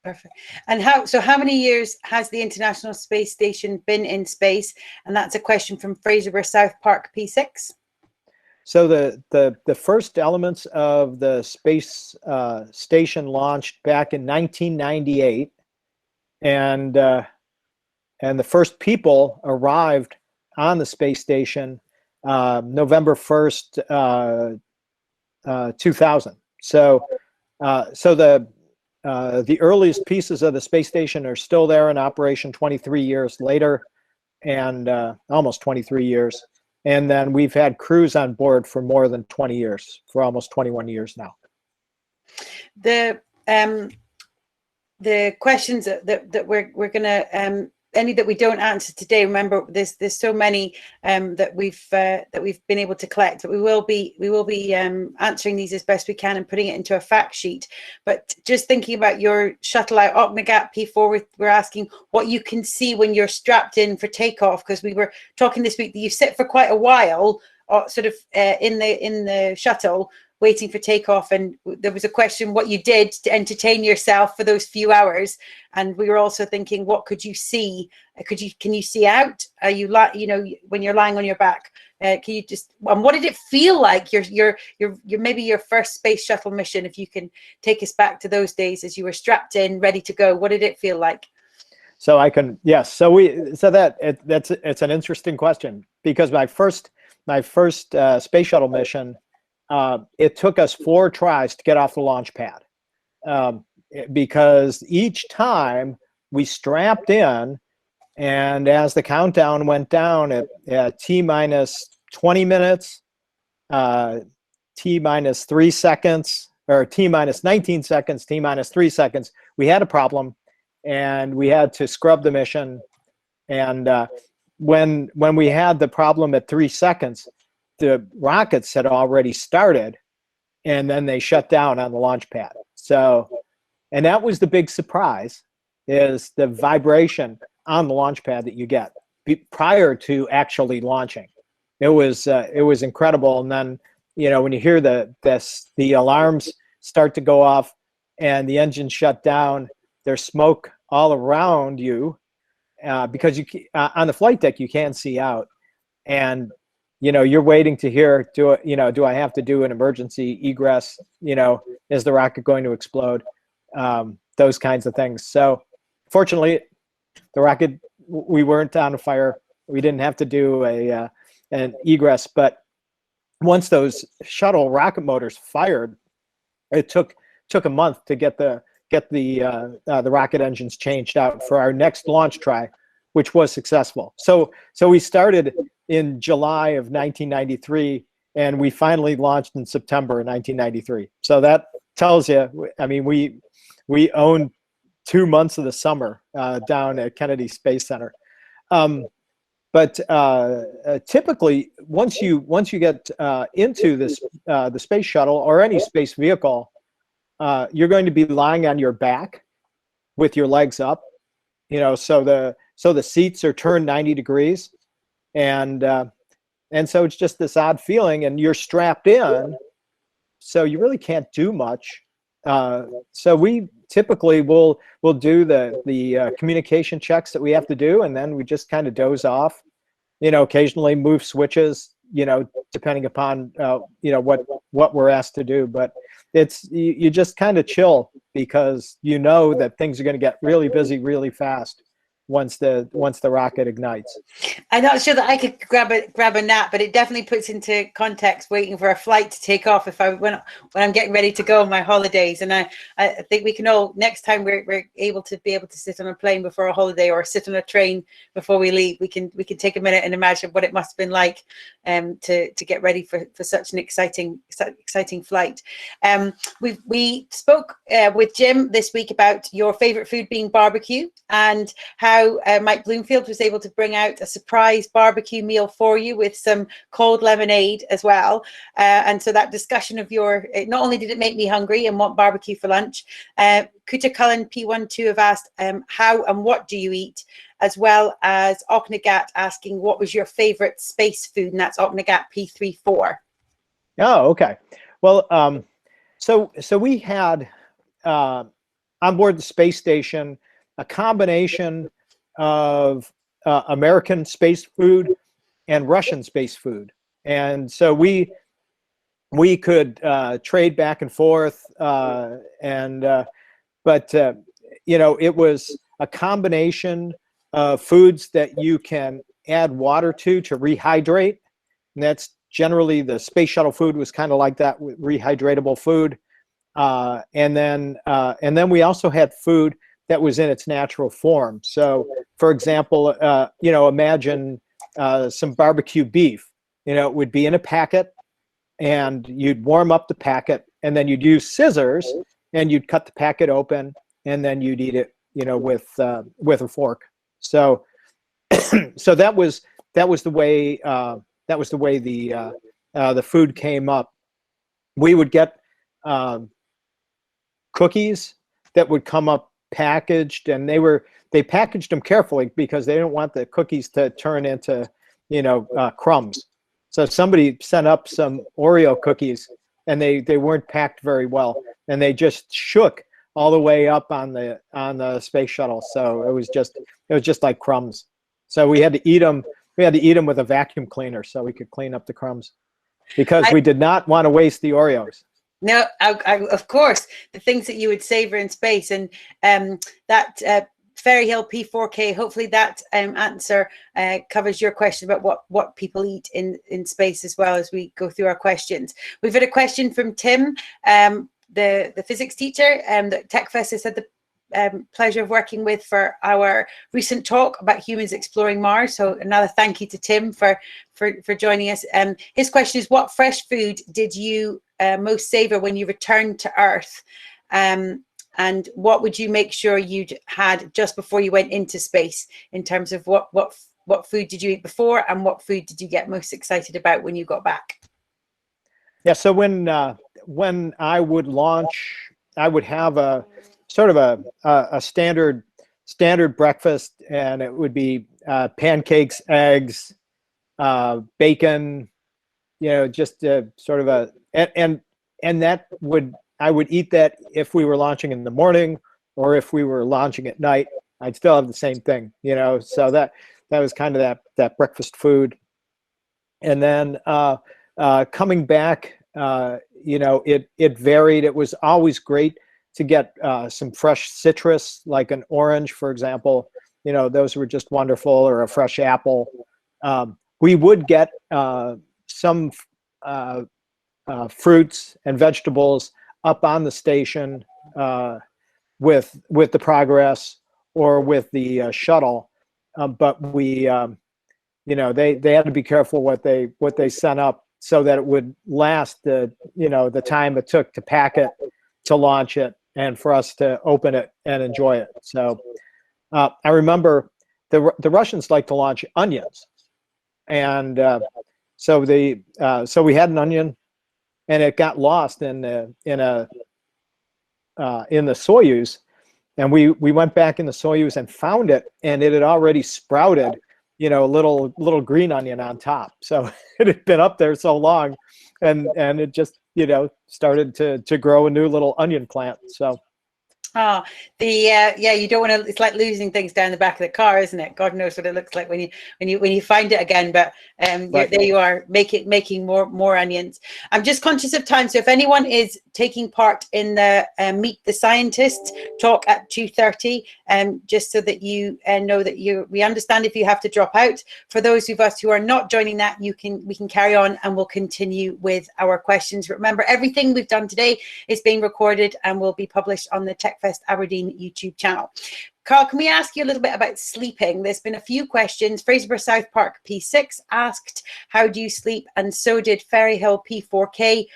Perfect. And how many years has the International Space Station been in space? And that's a question from Fraser South Park P6. So the first elements of the space station launched back in 1998, and the first people arrived on the space station November 1st, 2000. So the earliest pieces of the space station are still there in operation 23 years later, and almost 23 years. And then we've had crews on board for more than 20 years, for almost 21 years now. The questions that we're going to any that we don't answer today, remember there's so many that we've been able to collect, but we will be answering these as best we can and putting it into a fact sheet. But just thinking about your shuttle out Ocnagat P4, we're asking what you can see when you're strapped in for takeoff, because we were talking this week that you sit for quite a while sort of in the shuttle waiting for takeoff, and there was a question what you did to entertain yourself for those few hours, and we were also thinking, what could you see? Can you see out? Are you when you're lying on your back? Can you just? What did it feel like? Your maybe your first space shuttle mission. If you can take us back to those days as you were strapped in, ready to go. What did it feel like? So I can, yes. So it's an interesting question, because my first space shuttle mission, it took us 4 tries to get off the launch pad, because each time we strapped in, and as the countdown went down at T minus 20 minutes, T minus 3 seconds, or T minus 19 seconds, T minus 3 seconds, we had a problem, and we had to scrub the mission. And when we had the problem at 3 seconds, the rockets had already started, and then they shut down on the launch pad. So, and that was the big surprise, is the vibration on the launch pad that you get prior to actually launching. It was incredible. And then, when you hear the alarms start to go off and the engine shut down, there's smoke all around you, because on the flight deck you can't see out, and you're waiting to hear, do I have to do an emergency egress? Is the rocket going to explode? Those kinds of things. So fortunately, the rocket, we weren't on fire. We didn't have to do an egress. But once those shuttle rocket motors fired, it took a month to get the rocket engines changed out for our next launch try, which was successful. So we started in July of 1993, and we finally launched in September of 1993. So that tells you, I mean, we owned 2 months of the summer down at Kennedy Space Center. But typically, once you get into the space shuttle or any space vehicle, you're going to be lying on your back with your legs up, so the seats are turned 90 degrees, and so it's just this odd feeling, and you're strapped in, so you really can't do much. So we typically will do the communication checks that we have to do, and then we just kind of doze off, occasionally move switches, depending upon what we're asked to do. But it's you just kind of chill, because that things are going to get really busy really fast once the rocket ignites. I'm not sure that I could grab a nap, but it definitely puts into context waiting for a flight to take off when I'm getting ready to go on my holidays. And I think we can all, next time we're able to sit on a plane before a holiday, or sit on a train before we leave, we can take a minute and imagine what it must have been like to get ready for such an exciting flight. We spoke with Jim this week about your favorite food being barbecue, and how Mike Bloomfield was able to bring out a surprise barbecue meal for you with some cold lemonade as well. And so that discussion of not only did it make me hungry and want barbecue for lunch, Kuta Cullen P12 have asked how and what do you eat, as well as Oknagat asking what was your favorite space food, and that's Oknagat P34. Oh, okay. Well, so we had on board the space station a combination of American space food and Russian space food, and so we could trade back and forth, but it was a combination of foods that you can add water to rehydrate, and that's generally the space shuttle food was kind of like that, with rehydratable food, and then we also had food that was in its natural form. So, for example, imagine some barbecue beef. It would be in a packet, and you'd warm up the packet, and then you'd use scissors, and you'd cut the packet open, and then you'd eat it, with a fork. So, so that was the way the food came up. We would get cookies that would come up packaged, and they packaged them carefully because they didn't want the cookies to turn into crumbs. So somebody sent up some Oreo cookies, and they weren't packed very well, and they just shook all the way up on the space shuttle. So it was just like crumbs. So we had to eat them. We had to eat them with a vacuum cleaner so we could clean up the crumbs, because we did not want to waste the Oreos. No, of course, the things that you would savor in space, and that Ferry Hill P4K. Hopefully that answer covers your question about what people eat in space, as well as we go through our questions. We've had a question from Tim, the physics teacher that TechFest has had the pleasure of working with for our recent talk about humans exploring Mars. So another thank you to Tim for joining us. His question is, what fresh food did you most savor when you returned to Earth? And what would you make sure you'd had just before you went into space, in terms of what food did you eat before, and what food did you get most excited about when you got back? Yeah, so when I would launch, I would have a sort of a standard breakfast, and it would be pancakes, eggs, bacon, just sort of and that I would eat that if we were launching in the morning, or if we were launching at night. I'd still have the same thing, so that was kind of that breakfast food. And then coming back, it varied. It was always great to get some fresh citrus, like an orange, for example. Those were just wonderful, or a fresh apple. We would get some fruits and vegetables up on the station with the Progress or with the shuttle, but we, they had to be careful what they sent up, so that it would last the time it took to pack it, to launch it, and for us to open it and enjoy it. So I remember the Russians like to launch onions, and so we had an onion, and it got lost in the Soyuz, and we went back in the Soyuz and found it, and it had already sprouted, a little green onion on top. So it had been up there so long, and it just started to grow a new little onion plant. So you don't want to. It's like losing things down the back of the car, isn't it? God knows what it looks like when you find it again. But right. There you are, making more onions. I'm just conscious of time, so if anyone is taking part in the Meet the Scientists talk at 2:30, just so that you know that we understand if you have to drop out. For those of us who are not joining that, we can carry on, and we'll continue with our questions. Remember, everything we've done today is being recorded and will be published on the TechFest Aberdeen YouTube channel. Carl, can we ask you a little bit about sleeping? There's been a few questions. Fraserburgh South Park P6 asked, how do you sleep? And so did Ferry Hill P4K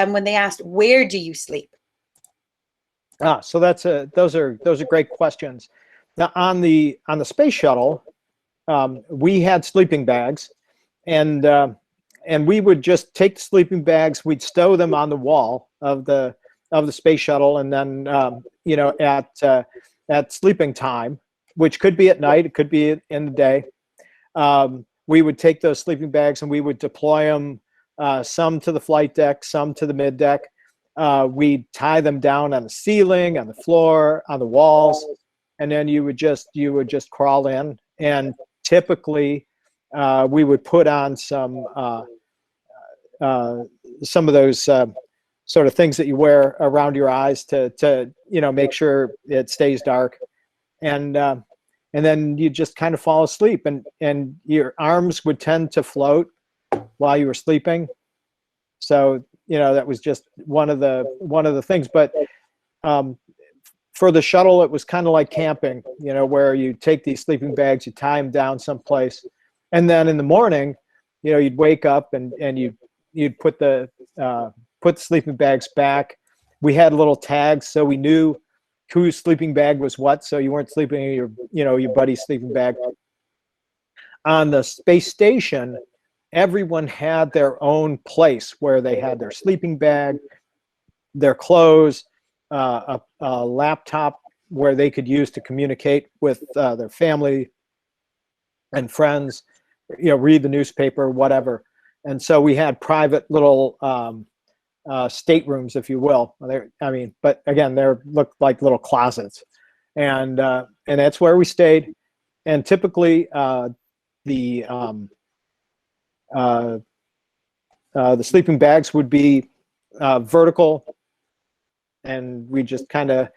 when they asked, where do you sleep? So those are great questions. Now on the space shuttle, we had sleeping bags, and we would just take the sleeping bags, we'd stow them on the wall of the space shuttle, and then at sleeping time, which could be at night, it could be in the day, we would take those sleeping bags and we would deploy them, some to the flight deck, some to the mid deck. We'd tie them down on the ceiling, on the floor, on the walls, and then you would just crawl in. And typically, we would put on some of those sort of things that you wear around your eyes to make sure it stays dark, and then you just kind of fall asleep, and your arms would tend to float while you were sleeping. So that was just one of the things. But for the shuttle, it was kind of like camping, where you take these sleeping bags, you tie them down someplace, and then in the morning, you'd wake up and you'd put the sleeping bags back. We had little tags, so we knew whose sleeping bag was what, so you weren't sleeping in your buddy's sleeping bag. On the space station, everyone had their own place where they had their sleeping bag, their clothes, a laptop where they could use to communicate with their family and friends, read the newspaper, whatever. And so we had private little staterooms, if you will. I mean, but again, they looked like little closets, and that's where we stayed. And typically, the sleeping bags would be vertical, and we just kind of,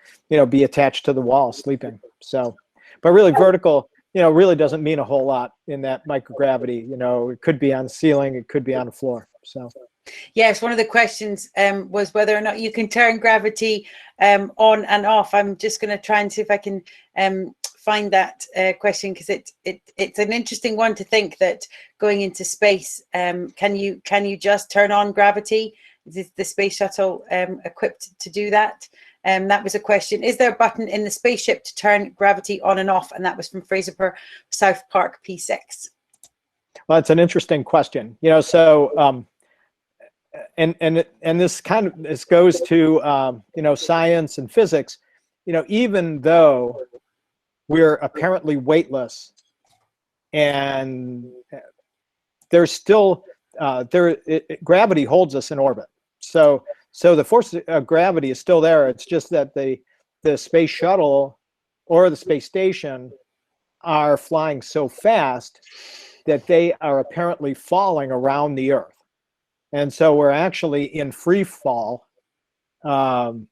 be attached to the wall sleeping. So, but really vertical, really doesn't mean a whole lot in that microgravity. It could be on the ceiling, it could be on the floor. So. Yes, one of the questions was whether or not you can turn gravity on and off. I'm just going to try and see if I can find that question, because it's an interesting one to think that going into space, can you just turn on gravity? Is the space shuttle equipped to do that? That was a question. Is there a button in the spaceship to turn gravity on and off? And that was from Fraser South Park P6. Well, it's an interesting question. So and this goes to science and physics. Even though we're apparently weightless, and there's still gravity holds us in orbit. So the force of gravity is still there. It's just that the space shuttle or the space station are flying so fast that they are apparently falling around the Earth. And so we're actually in free fall around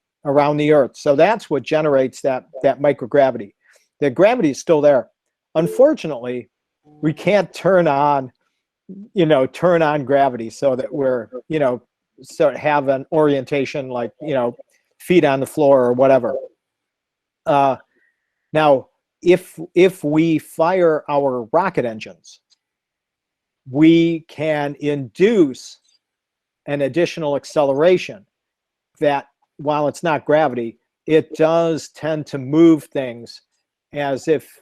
the Earth. So that's what generates that microgravity. The gravity is still there. Unfortunately, we can't turn on gravity so that we're, have an orientation like, feet on the floor or whatever. Now, if we fire our rocket engines, we can induce an additional acceleration that, while it's not gravity, it does tend to move things as if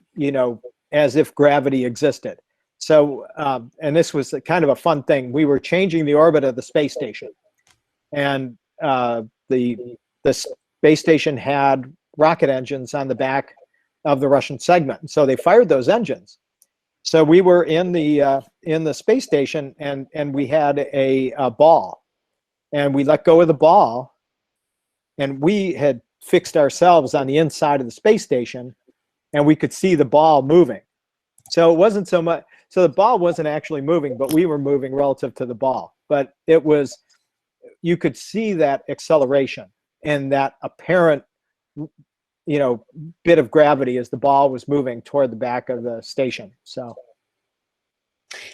gravity existed. So, and this was kind of a fun thing. We were changing the orbit of the space station, and the space station had rocket engines on the back of the Russian segment. So they fired those engines. So we were in the space station, and we had a ball, and we let go of the ball, and we had fixed ourselves on the inside of the space station, and we could see the ball moving. So it wasn't so much. So the ball wasn't actually moving, but we were moving relative to the ball. But it was, you could see that acceleration and that apparent, bit of gravity as the ball was moving toward the back of the station. So,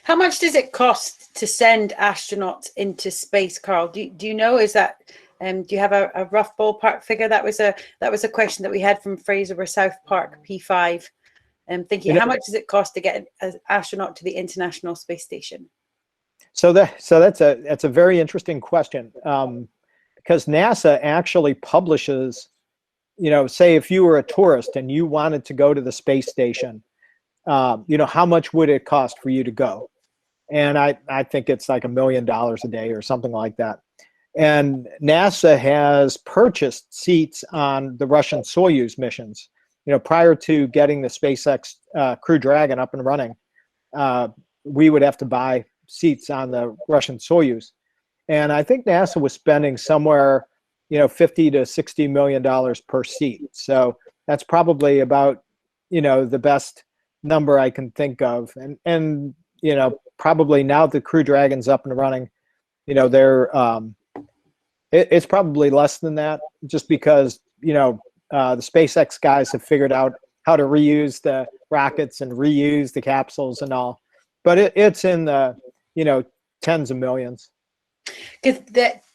how much does it cost to send astronauts into space, Carl? Do you know? Is that do you have a rough ballpark figure? That was a question that we had from Fraser South Park P5. Thinking, how much does it cost to get an astronaut to the International Space Station? So that's a very interesting question, because NASA actually publishes, say if you were a tourist and you wanted to go to the space station, how much would it cost for you to go? And I think it's like $1 million a day or something like that. And NASA has purchased seats on the Russian Soyuz missions. Prior to getting the SpaceX Crew Dragon up and running, we would have to buy seats on the Russian Soyuz. And I think NASA was spending somewhere, $50 to $60 million per seat. So that's probably about, the best number I can think of. And probably now the Crew Dragon's up and running, it's probably less than that, just because, the SpaceX guys have figured out how to reuse the rockets and reuse the capsules and all. But it's in the, tens of millions. Because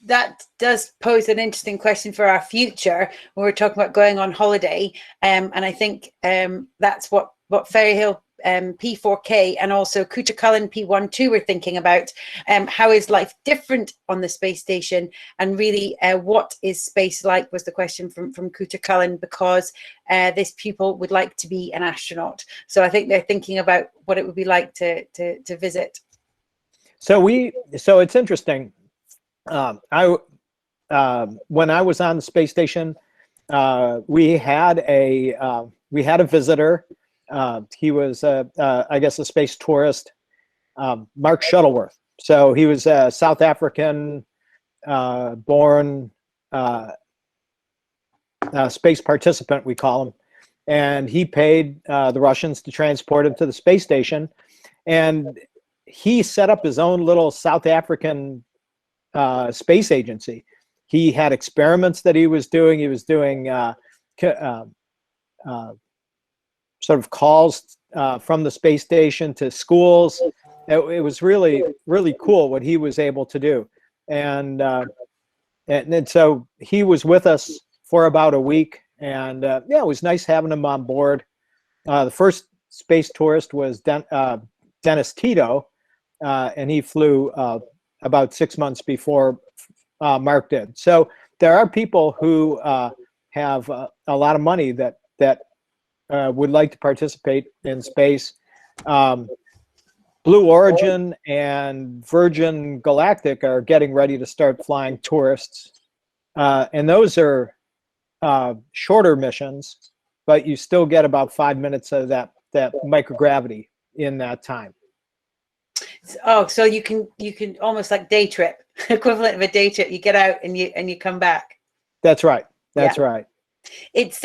that does pose an interesting question for our future when we're talking about going on holiday. And I think that's what Ferryhill P4K and also Cuchulainn P12 were thinking about. How is life different on the space station? And really, what is space like, was the question from Cuchulainn, because this pupil would like to be an astronaut. So I think they're thinking about what it would be like to visit. So it's interesting. When I was on the space station, we had a visitor. He was, I guess, a space tourist, Mark Shuttleworth, So he was a South African born space participant, we call him. And he paid the Russians to transport him to the space station. And he set up his own little South African space agency. He had experiments that he was doing. He was doing sort of calls from the space station to schools. It was really, really cool what he was able to do. And so he was with us for about a week. And yeah, it was nice having him on board. The first space tourist was Dennis Tito, and he flew about 6 months before Mark did. So there are people who have a lot of money that would like to participate in space. Blue Origin and Virgin Galactic are getting ready to start flying tourists, and those are shorter missions, but you still get about 5 minutes of that microgravity in that time. Oh, so you can almost like day trip, equivalent of a day trip. You get out and you come back. That's right. That's right. It's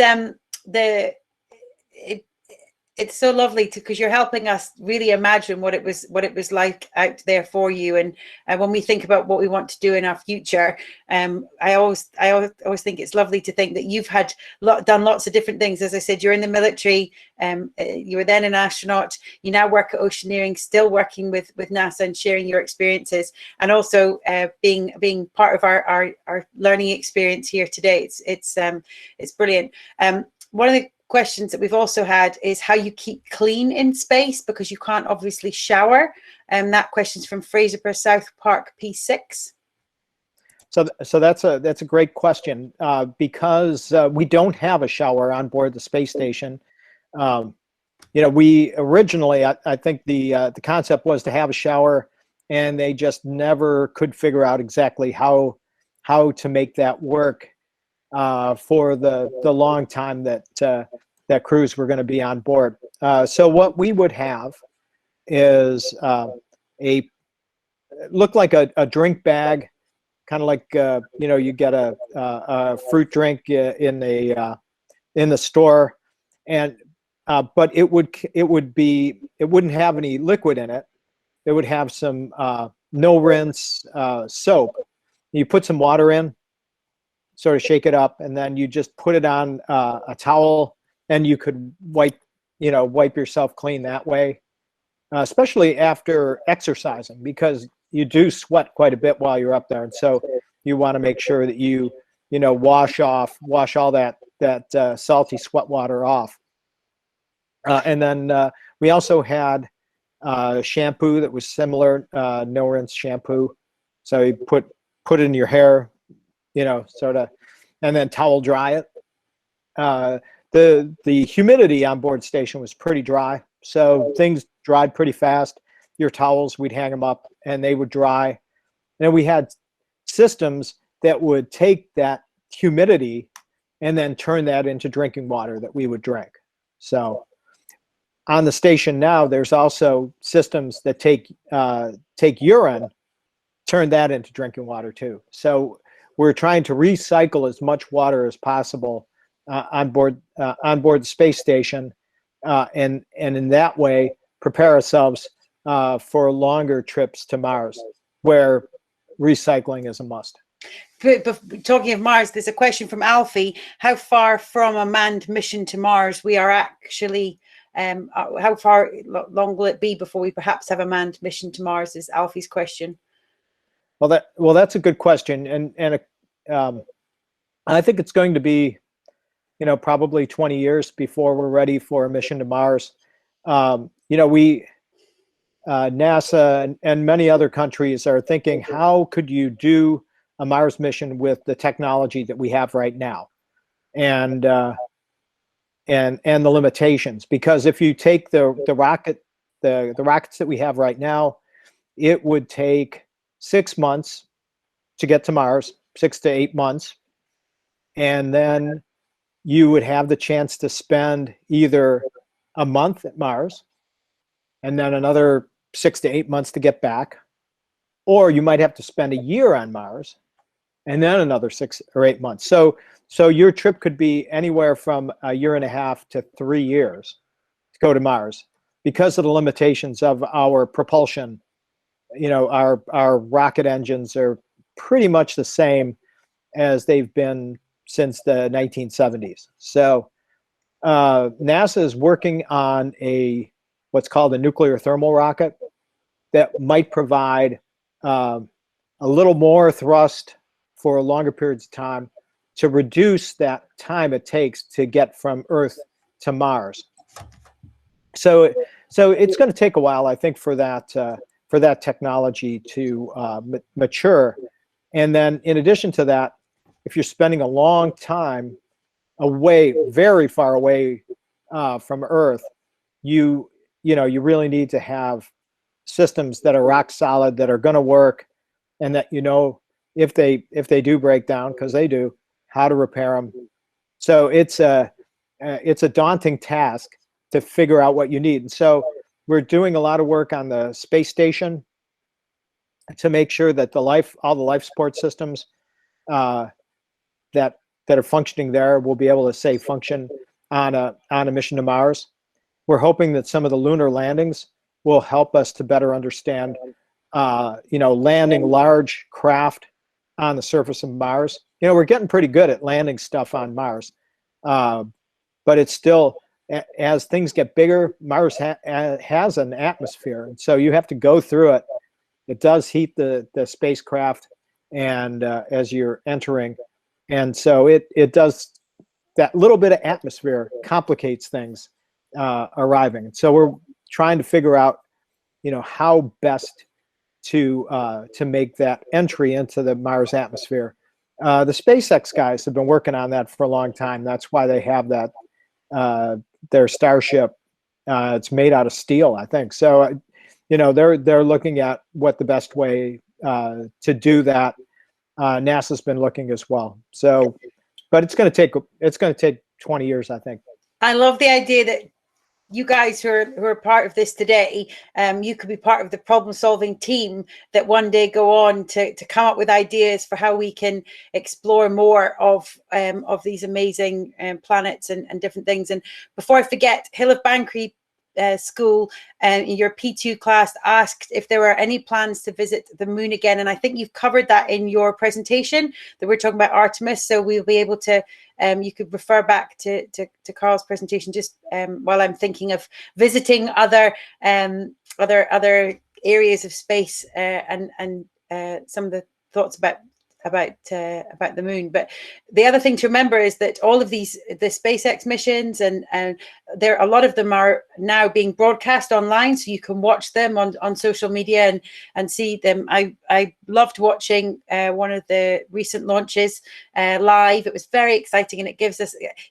it's so lovely because you're helping us really imagine what it was like out there for you. And when we think about what we want to do in our future, I always think it's lovely to think that you've done lots of different things. As I said, you're in the military. You were then an astronaut. You now work at Oceaneering, still working with NASA and sharing your experiences, and also being part of our learning experience here today. It's brilliant. One of the questions that we've also had is how you keep clean in space, because you can't obviously shower. That question's from Fraser per South Park P6. So that's a great question, because we don't have a shower on board the space station. We originally, I think the concept was to have a shower, and they just never could figure out exactly how to make that work for the long time that crews were going to be on board. So what we would have is look like a drink bag, kind of like you get a fruit drink in the store, and but it wouldn't have any liquid in it. It would have some no rinse soap. You put some water in, sort of shake it up, and then you just put it on a towel, and you could wipe yourself clean that way, especially after exercising, because you do sweat quite a bit while you're up there, and so you want to make sure that you wash all that salty sweat water off. And then we also had shampoo that was similar, no rinse shampoo. So you put it in your hair, sort of, and then towel dry it. The humidity on board station was pretty dry, so things dried pretty fast. Your towels, we'd hang them up and they would dry. And we had systems that would take that humidity and then turn that into drinking water that we would drink. So on the station now, there's also systems that take urine, turn that into drinking water too. So we're trying to recycle as much water as possible on board the space station, and in that way prepare ourselves for longer trips to Mars, where recycling is a must. But talking of Mars, there's a question from Alfie: how far from a manned mission to Mars we are actually? How far long will it be before we perhaps have a manned mission to Mars? Is Alfie's question. Well, that's a good question, and I think it's going to be, probably 20 years before we're ready for a mission to Mars. NASA and many other countries are thinking, how could you do a Mars mission with the technology that we have right now, and the limitations? Because if you take the rockets that we have right now, it would take 6 months to get to Mars, 6 to 8 months, and then you would have the chance to spend either a month at Mars and then another 6 to 8 months to get back, or you might have to spend a year on Mars and then another 6 or 8 months. So your trip could be anywhere from a year and a half to 3 years to go to Mars because of the limitations of our propulsion. Our rocket engines are pretty much the same as they've been since the 1970s. So NASA is working on what's called a nuclear thermal rocket that might provide a little more thrust for longer periods of time to reduce that time it takes to get from Earth to Mars. So it's going to take a while, I think, for that technology to mature. And then in addition to that, if you're spending a long time away, very far away from Earth, you really need to have systems that are rock solid, that are going to work, and that if they do break down, because they do, how to repair them. So it's a daunting task to figure out what you need. And so we're doing a lot of work on the space station to make sure that all the life support systems that are functioning there will be able to function on a mission to Mars. We're hoping that some of the lunar landings will help us to better understand landing large craft on the surface of Mars. We're getting pretty good at landing stuff on Mars, but it's still, as things get bigger, Mars has an atmosphere, and so you have to go through it. It does heat the spacecraft, and as you're entering, and so it does, that little bit of atmosphere complicates things arriving. And so we're trying to figure out, how best to make that entry into the Mars atmosphere. The SpaceX guys have been working on that for a long time. That's why they have that their Starship. It's made out of steel, I think. So, they're looking at what the best way to do that. NASA's been looking as well. So, but it's going to take 20 years, I think. I love the idea that you guys who are part of this today, you could be part of the problem-solving team that one day go on to come up with ideas for how we can explore more of these amazing planets and different things. And before I forget, Hill of Banbury School in your P2 class asked if there were any plans to visit the moon again, and I think you've covered that in your presentation, that we're talking about Artemis, so we'll be able to you could refer back to Carl's presentation just while I'm thinking of visiting other areas of space and some of the thoughts about the moon. But the other thing to remember is that all of the SpaceX missions and a lot of them are now being broadcast online, so you can watch them on social media and see them. I loved watching one of the recent launches live. It was very exciting, and it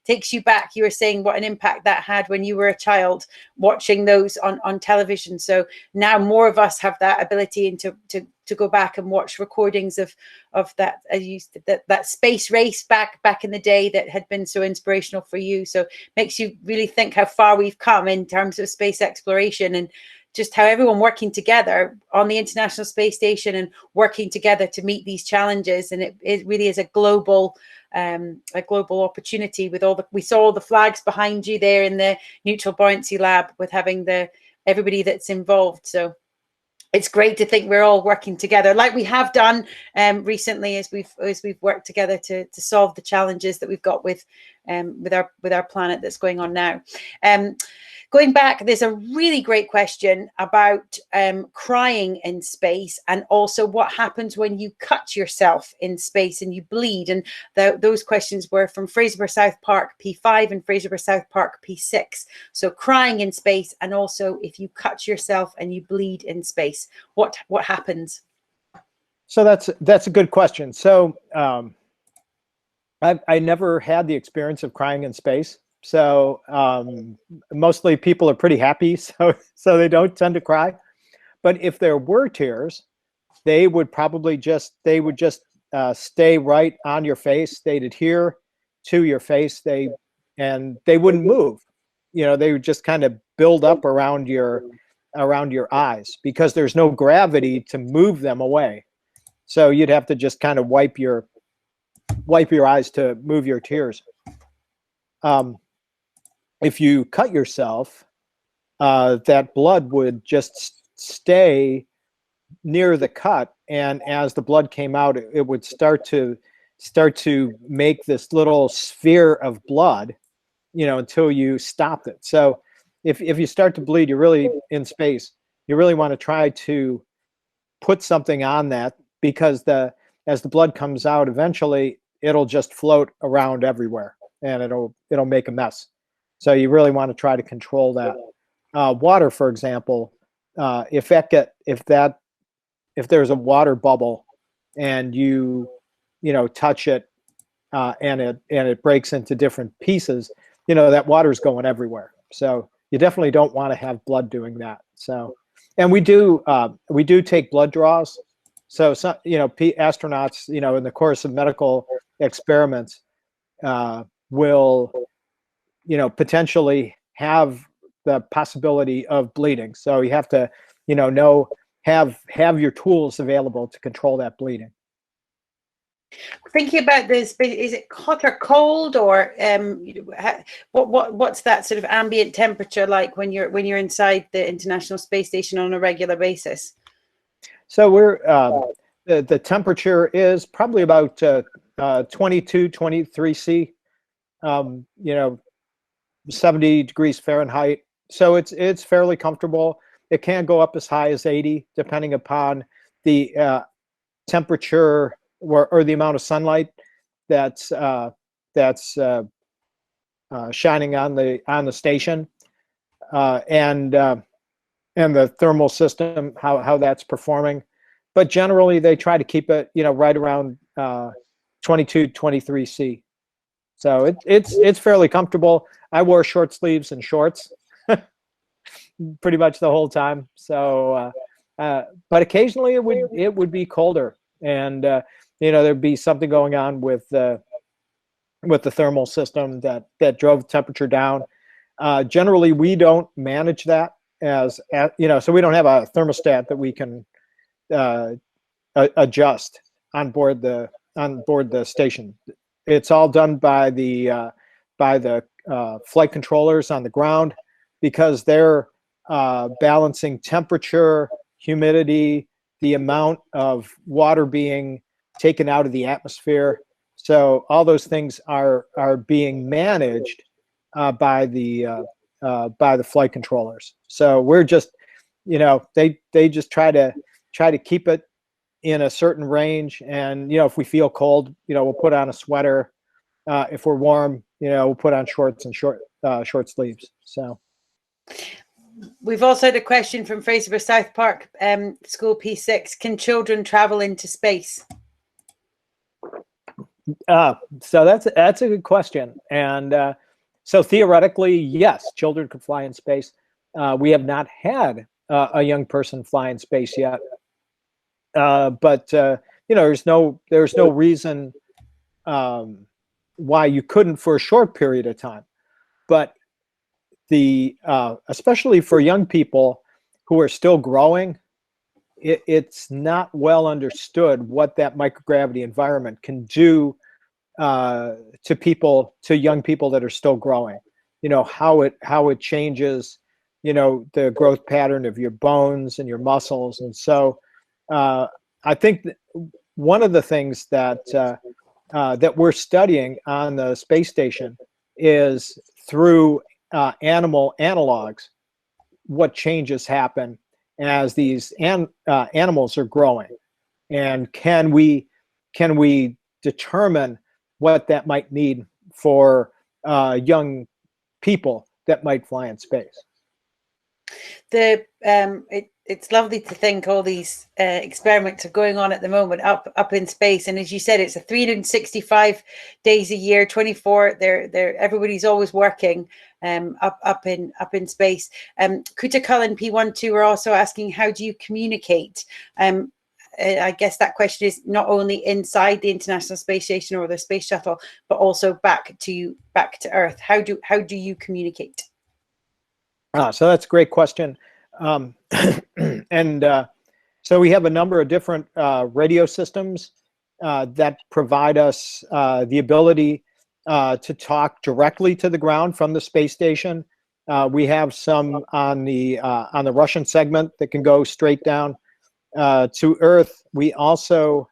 takes you back. You were saying what an impact that had when you were a child watching those on television. So now more of us have that ability to go back and watch recordings of that, that space race back in the day that had been so inspirational for you. So makes you really think how far we've come in terms of space exploration, and just how everyone working together on the International Space Station and working together to meet these challenges. And it really is a global opportunity with we saw all the flags behind you there in the Neutral Buoyancy Lab with having everybody that's involved. So it's great to think we're all working together like we have done recently as we've worked together to solve the challenges that we've got with our planet that's going on now. Going back, there's a really great question about crying in space, and also what happens when you cut yourself in space and you bleed. And those questions were from Fraserburgh South Park P5 and Fraserburgh South Park P6. So crying in space, and also if you cut yourself and you bleed in space, what happens? So that's a good question. So I never had the experience of crying in space. So mostly people are pretty happy, so they don't tend to cry. But if there were tears, they would just stay right on your face. They'd adhere to your face. And they wouldn't move. They would just kind of build up around your around your eyes because there's no gravity to move them away. So you'd have to just kind of wipe your eyes to move your tears. If you cut yourself, that blood would just stay near the cut, and as the blood came out, it would start to make this little sphere of blood, until you stopped it. So if you start to bleed, you're really in space. You really want to try to put something on that, because as the blood comes out, eventually it'll just float around everywhere and it'll make a mess. So you really want to try to control that. Water, for example, if there's a water bubble and you touch it, and it breaks into different pieces, that water's going everywhere. So you definitely don't want to have blood doing that. So, and we do take blood draws. So some, astronauts, in the course of medical experiments, will, potentially have the possibility of bleeding. So you have to, have your tools available to control that bleeding. Thinking about this, is it hot or cold, or what's that sort of ambient temperature like when you're inside the International Space Station on a regular basis? So we're the temperature is probably about 22, 23 C, 70 degrees Fahrenheit. So it's fairly comfortable. It can go up as high as 80, depending upon the temperature or the amount of sunlight that's shining on the station, and the thermal system, how that's performing. But generally, they try to keep it, right around 22, 23 C. So it's fairly comfortable. I wore short sleeves and shorts pretty much the whole time. So, but occasionally it would be colder, and there'd be something going on with the thermal system that drove the temperature down. Generally, we don't manage that so we don't have a thermostat that we can adjust on board the station. It's all done by the flight controllers on the ground, because they're balancing temperature, humidity, the amount of water being taken out of the atmosphere. So all those things are being managed by the flight controllers. So we're just, they just try to keep it in a certain range. And if we feel cold, we'll put on a sweater. If we're warm, we'll put on shorts and short sleeves. So. We've also had a question from Fraserburgh South Park, School P6. Can children travel into space? So that's a good question. And so theoretically, yes, children could fly in space. We have not had a young person fly in space yet. But there's no reason why you couldn't for a short period of time. But especially for young people who are still growing, it's not well understood what that microgravity environment can do to young people that are still growing. How it changes, the growth pattern of your bones and your muscles. And so I think one of the things that we're studying on the space station is through animal analogs, what changes happen as these animals are growing, and can we determine what that might mean for young people that might fly in space. It's lovely to think all these experiments are going on at the moment up in space, and as you said, it's a 365 days a year, 24. Everybody's always working up in space. Kuta Cullen P12 are also asking, how do you communicate? I guess that question is not only inside the International Space Station or the Space Shuttle, but also back to Earth. How do you communicate? So that's a great question. And so we have a number of different radio systems that provide us the ability to talk directly to the ground from the space station. We have some on the Russian segment that can go straight down to Earth. We also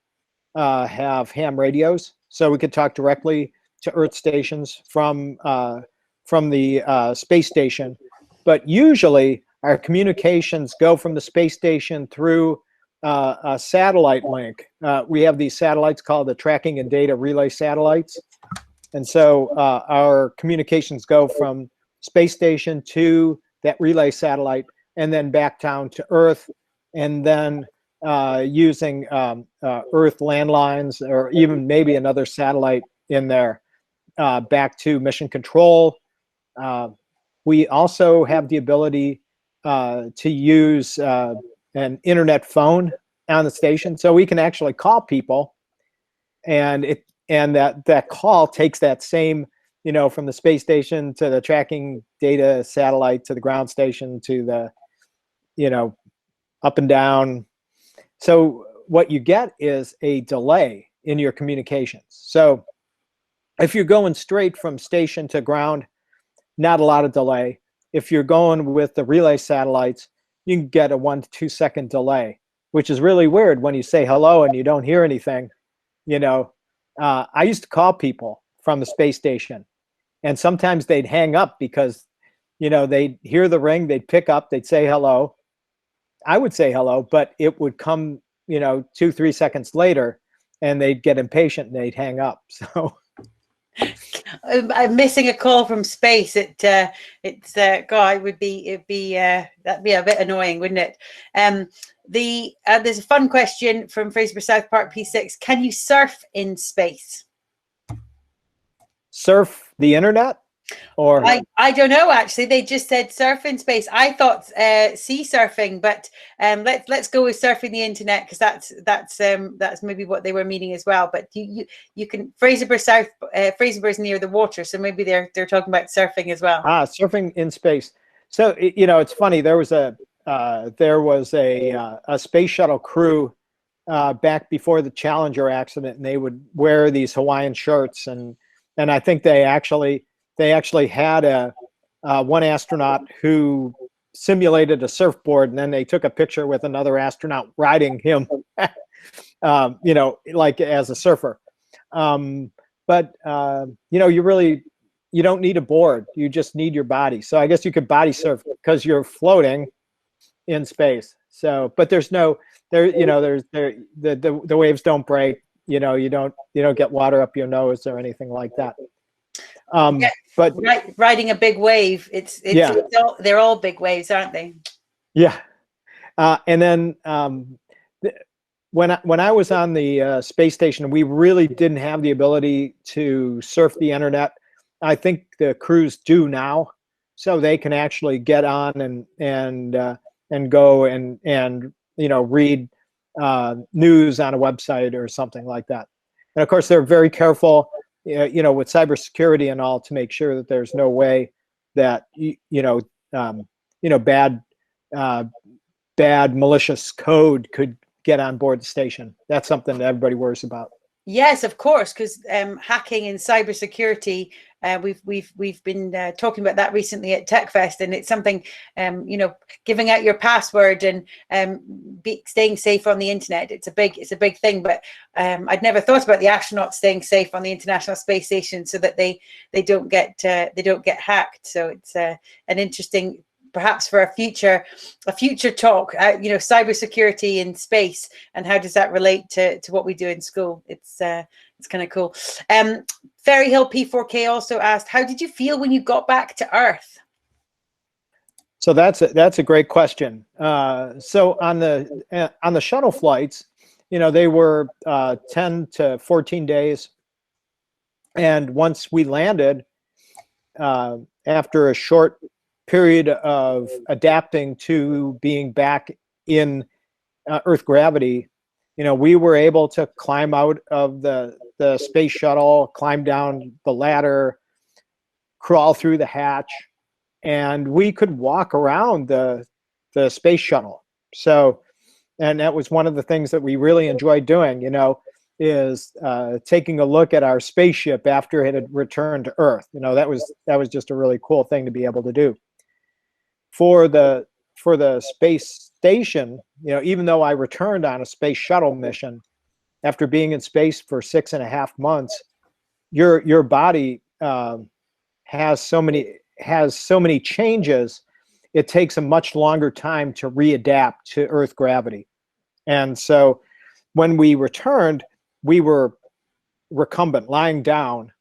have ham radios, so we could talk directly to Earth stations from the space station. But usually our communications go from the space station through a satellite link. We have these satellites called the tracking and data relay satellites. And so our communications go from space station to that relay satellite and then back down to Earth, and then using Earth landlines or even maybe another satellite in there back to mission control. We also have the ability to use an internet phone on the station, so we can actually call people, and that call takes that same, from the space station to the tracking data satellite to the ground station to the, up and down. So what you get is a delay in your communications. So if you're going straight from station to ground, not a lot of delay. If you're going with the relay satellites, you can get a 1 to 2 second delay, which is really weird when you say hello and you don't hear anything. I used to call people from the space station, and sometimes they'd hang up because, they'd hear the ring, they'd pick up, they'd say hello. I would say hello, but it would come, 2, 3 seconds later, and they'd get impatient and they'd hang up. So I'm missing a call from space. God, it'd be that'd be a bit annoying, wouldn't it? There's a fun question from Fraser South Park P6. Can you surf in space? Surf the internet? Or I don't know, actually. They just said surf in space. I thought sea surfing, but let's go with surfing the internet, because that's maybe what they were meaning as well. But you can Fraserburgh is near the water, so maybe they're talking about surfing as well. Surfing in space. So it's funny. There was a space shuttle crew back before the Challenger accident, and they would wear these Hawaiian shirts, and I think they actually had one astronaut who simulated a surfboard, and then they took a picture with another astronaut riding him, like as a surfer. But you don't need a board. You just need your body. So I guess you could body surf because you're floating in space. So, but there's the waves don't break. You don't get water up your nose or anything like that. But riding a big wave, they're all big waves, aren't they? Yeah. And then when I was on the space station, we really didn't have the ability to surf the internet. I think the crews do now, so they can actually get on and go and read news on a website or something like that. And of course, they're very careful, with cybersecurity and all, to make sure that there's no way that bad malicious code could get on board the station. That's something that everybody worries about. Yes, of course, because hacking and cybersecurity, we've been talking about that recently at TechFest, and it's something, giving out your password and staying safe on the internet. It's a big thing. But I'd never thought about the astronauts staying safe on the International Space Station so that they don't get hacked. So it's an interesting, perhaps for a future talk, cybersecurity in space, and how does that relate to what we do in school? It's kind of cool. Ferry Hill P4K also asked, how did you feel when you got back to Earth? So that's a great question. So on the shuttle flights, they were 10 to 14 days, and once we landed, after a short period of adapting to being back in Earth gravity, we were able to climb out of the space shuttle, climb down the ladder, crawl through the hatch, and we could walk around the the space shuttle. So, and that was one of the things that we really enjoyed doing, you know, is taking a look at our spaceship after it had returned to Earth. You know, that was just a really cool thing to be able to do. For the space station, you know, even though I returned on a space shuttle mission after being in space for 6.5 months, your body has so many changes. It takes a much longer time to readapt to Earth gravity. And so when we returned, we were recumbent, lying down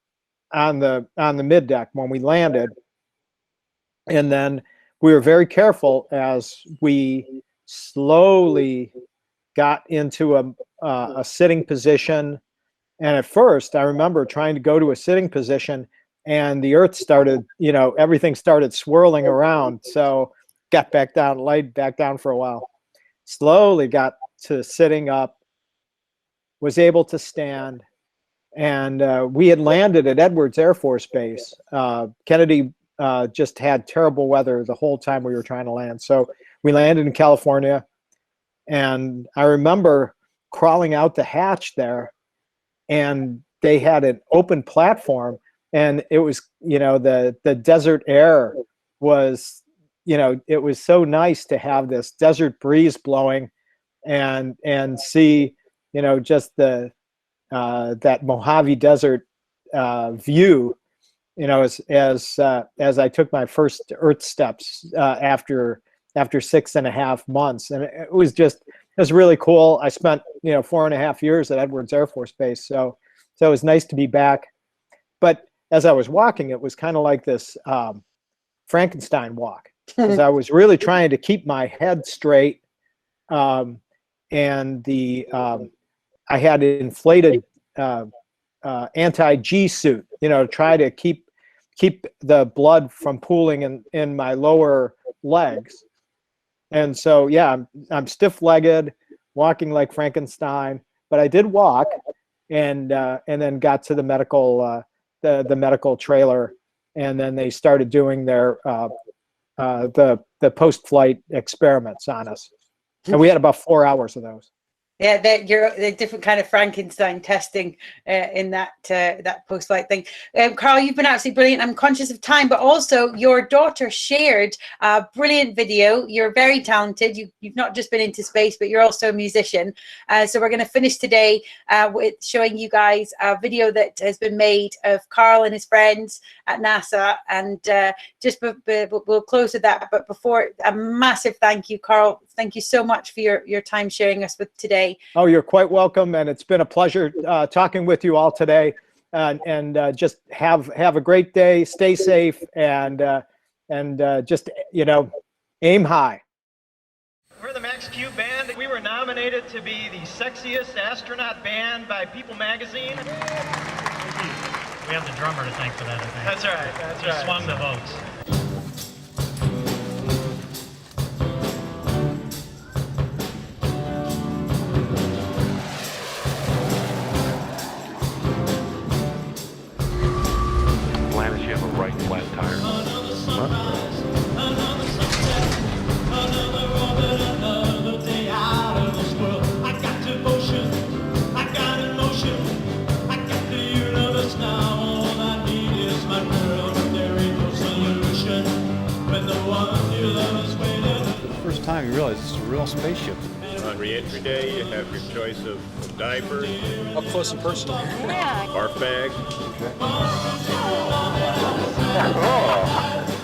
on the middeck when we landed. And then we were very careful as we slowly got into a sitting position. And at first, I remember trying to go to a sitting position, and the Earth started, you know, everything started swirling around. So got back down, laid back down for a while. Slowly got to sitting up, was able to stand, and we had landed at Edwards Air Force Base. Kennedy just had terrible weather the whole time we were trying to land. So we landed in California, and I remember crawling out the hatch there, and they had an open platform, and it was, you know, the desert air was, you know, it was so nice to have this desert breeze blowing and see, you know, just the that Mojave Desert view, you know, as I took my first Earth steps after 6.5 months. And it was really cool. I spent, you know, 4.5 years at Edwards Air Force Base. So it was nice to be back. But as I was walking, it was kind of like this Frankenstein walk, because I was really trying to keep my head straight. And I had an inflated anti-G suit, you know, to try to keep the blood from pooling in my lower legs. And so, yeah, I'm stiff-legged, walking like Frankenstein, but I did walk, and then got to the medical the medical trailer, and then they started doing their the post-flight experiments on us, and we had about 4 hours of those. Yeah, the different kind of Frankenstein testing in that post-flight thing. Carl, you've been absolutely brilliant. I'm conscious of time, but also your daughter shared a brilliant video. You're very talented. You've not just been into space, but you're also a musician. So we're going to finish today with showing you guys a video that has been made of Carl and his friends at NASA. And we'll close with that. But before, a massive thank you, Carl. Thank you so much for your time sharing us with today. Oh, you're quite welcome, and it's been a pleasure talking with you all today. And just have a great day. Stay safe, and just, you know, aim high. We're the Max Q Band. We were nominated to be the sexiest astronaut band by People magazine. We have the drummer to thank for that, I think. That's right. That's right. He swung the votes. You have a right flat tire. First time you realize it's a real spaceship. On re-entry day, you have your choice of diaper, Up close and personal. barf bag.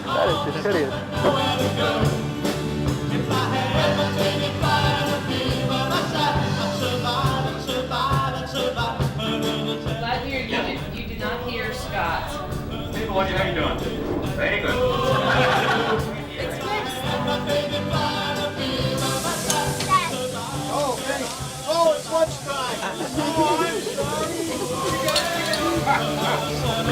That is just hideous. Glad you did not hear Scott. People, what are you doing? Very good. It's fixed. Oh, hey. Oh, it's lunchtime. Oh, I'm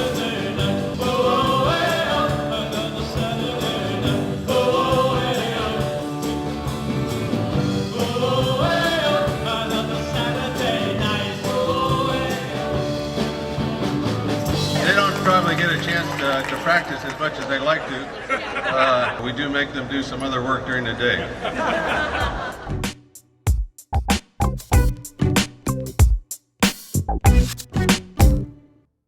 Get it on probably get a chance to practice as much as they like to. We do make them do some other work during the day.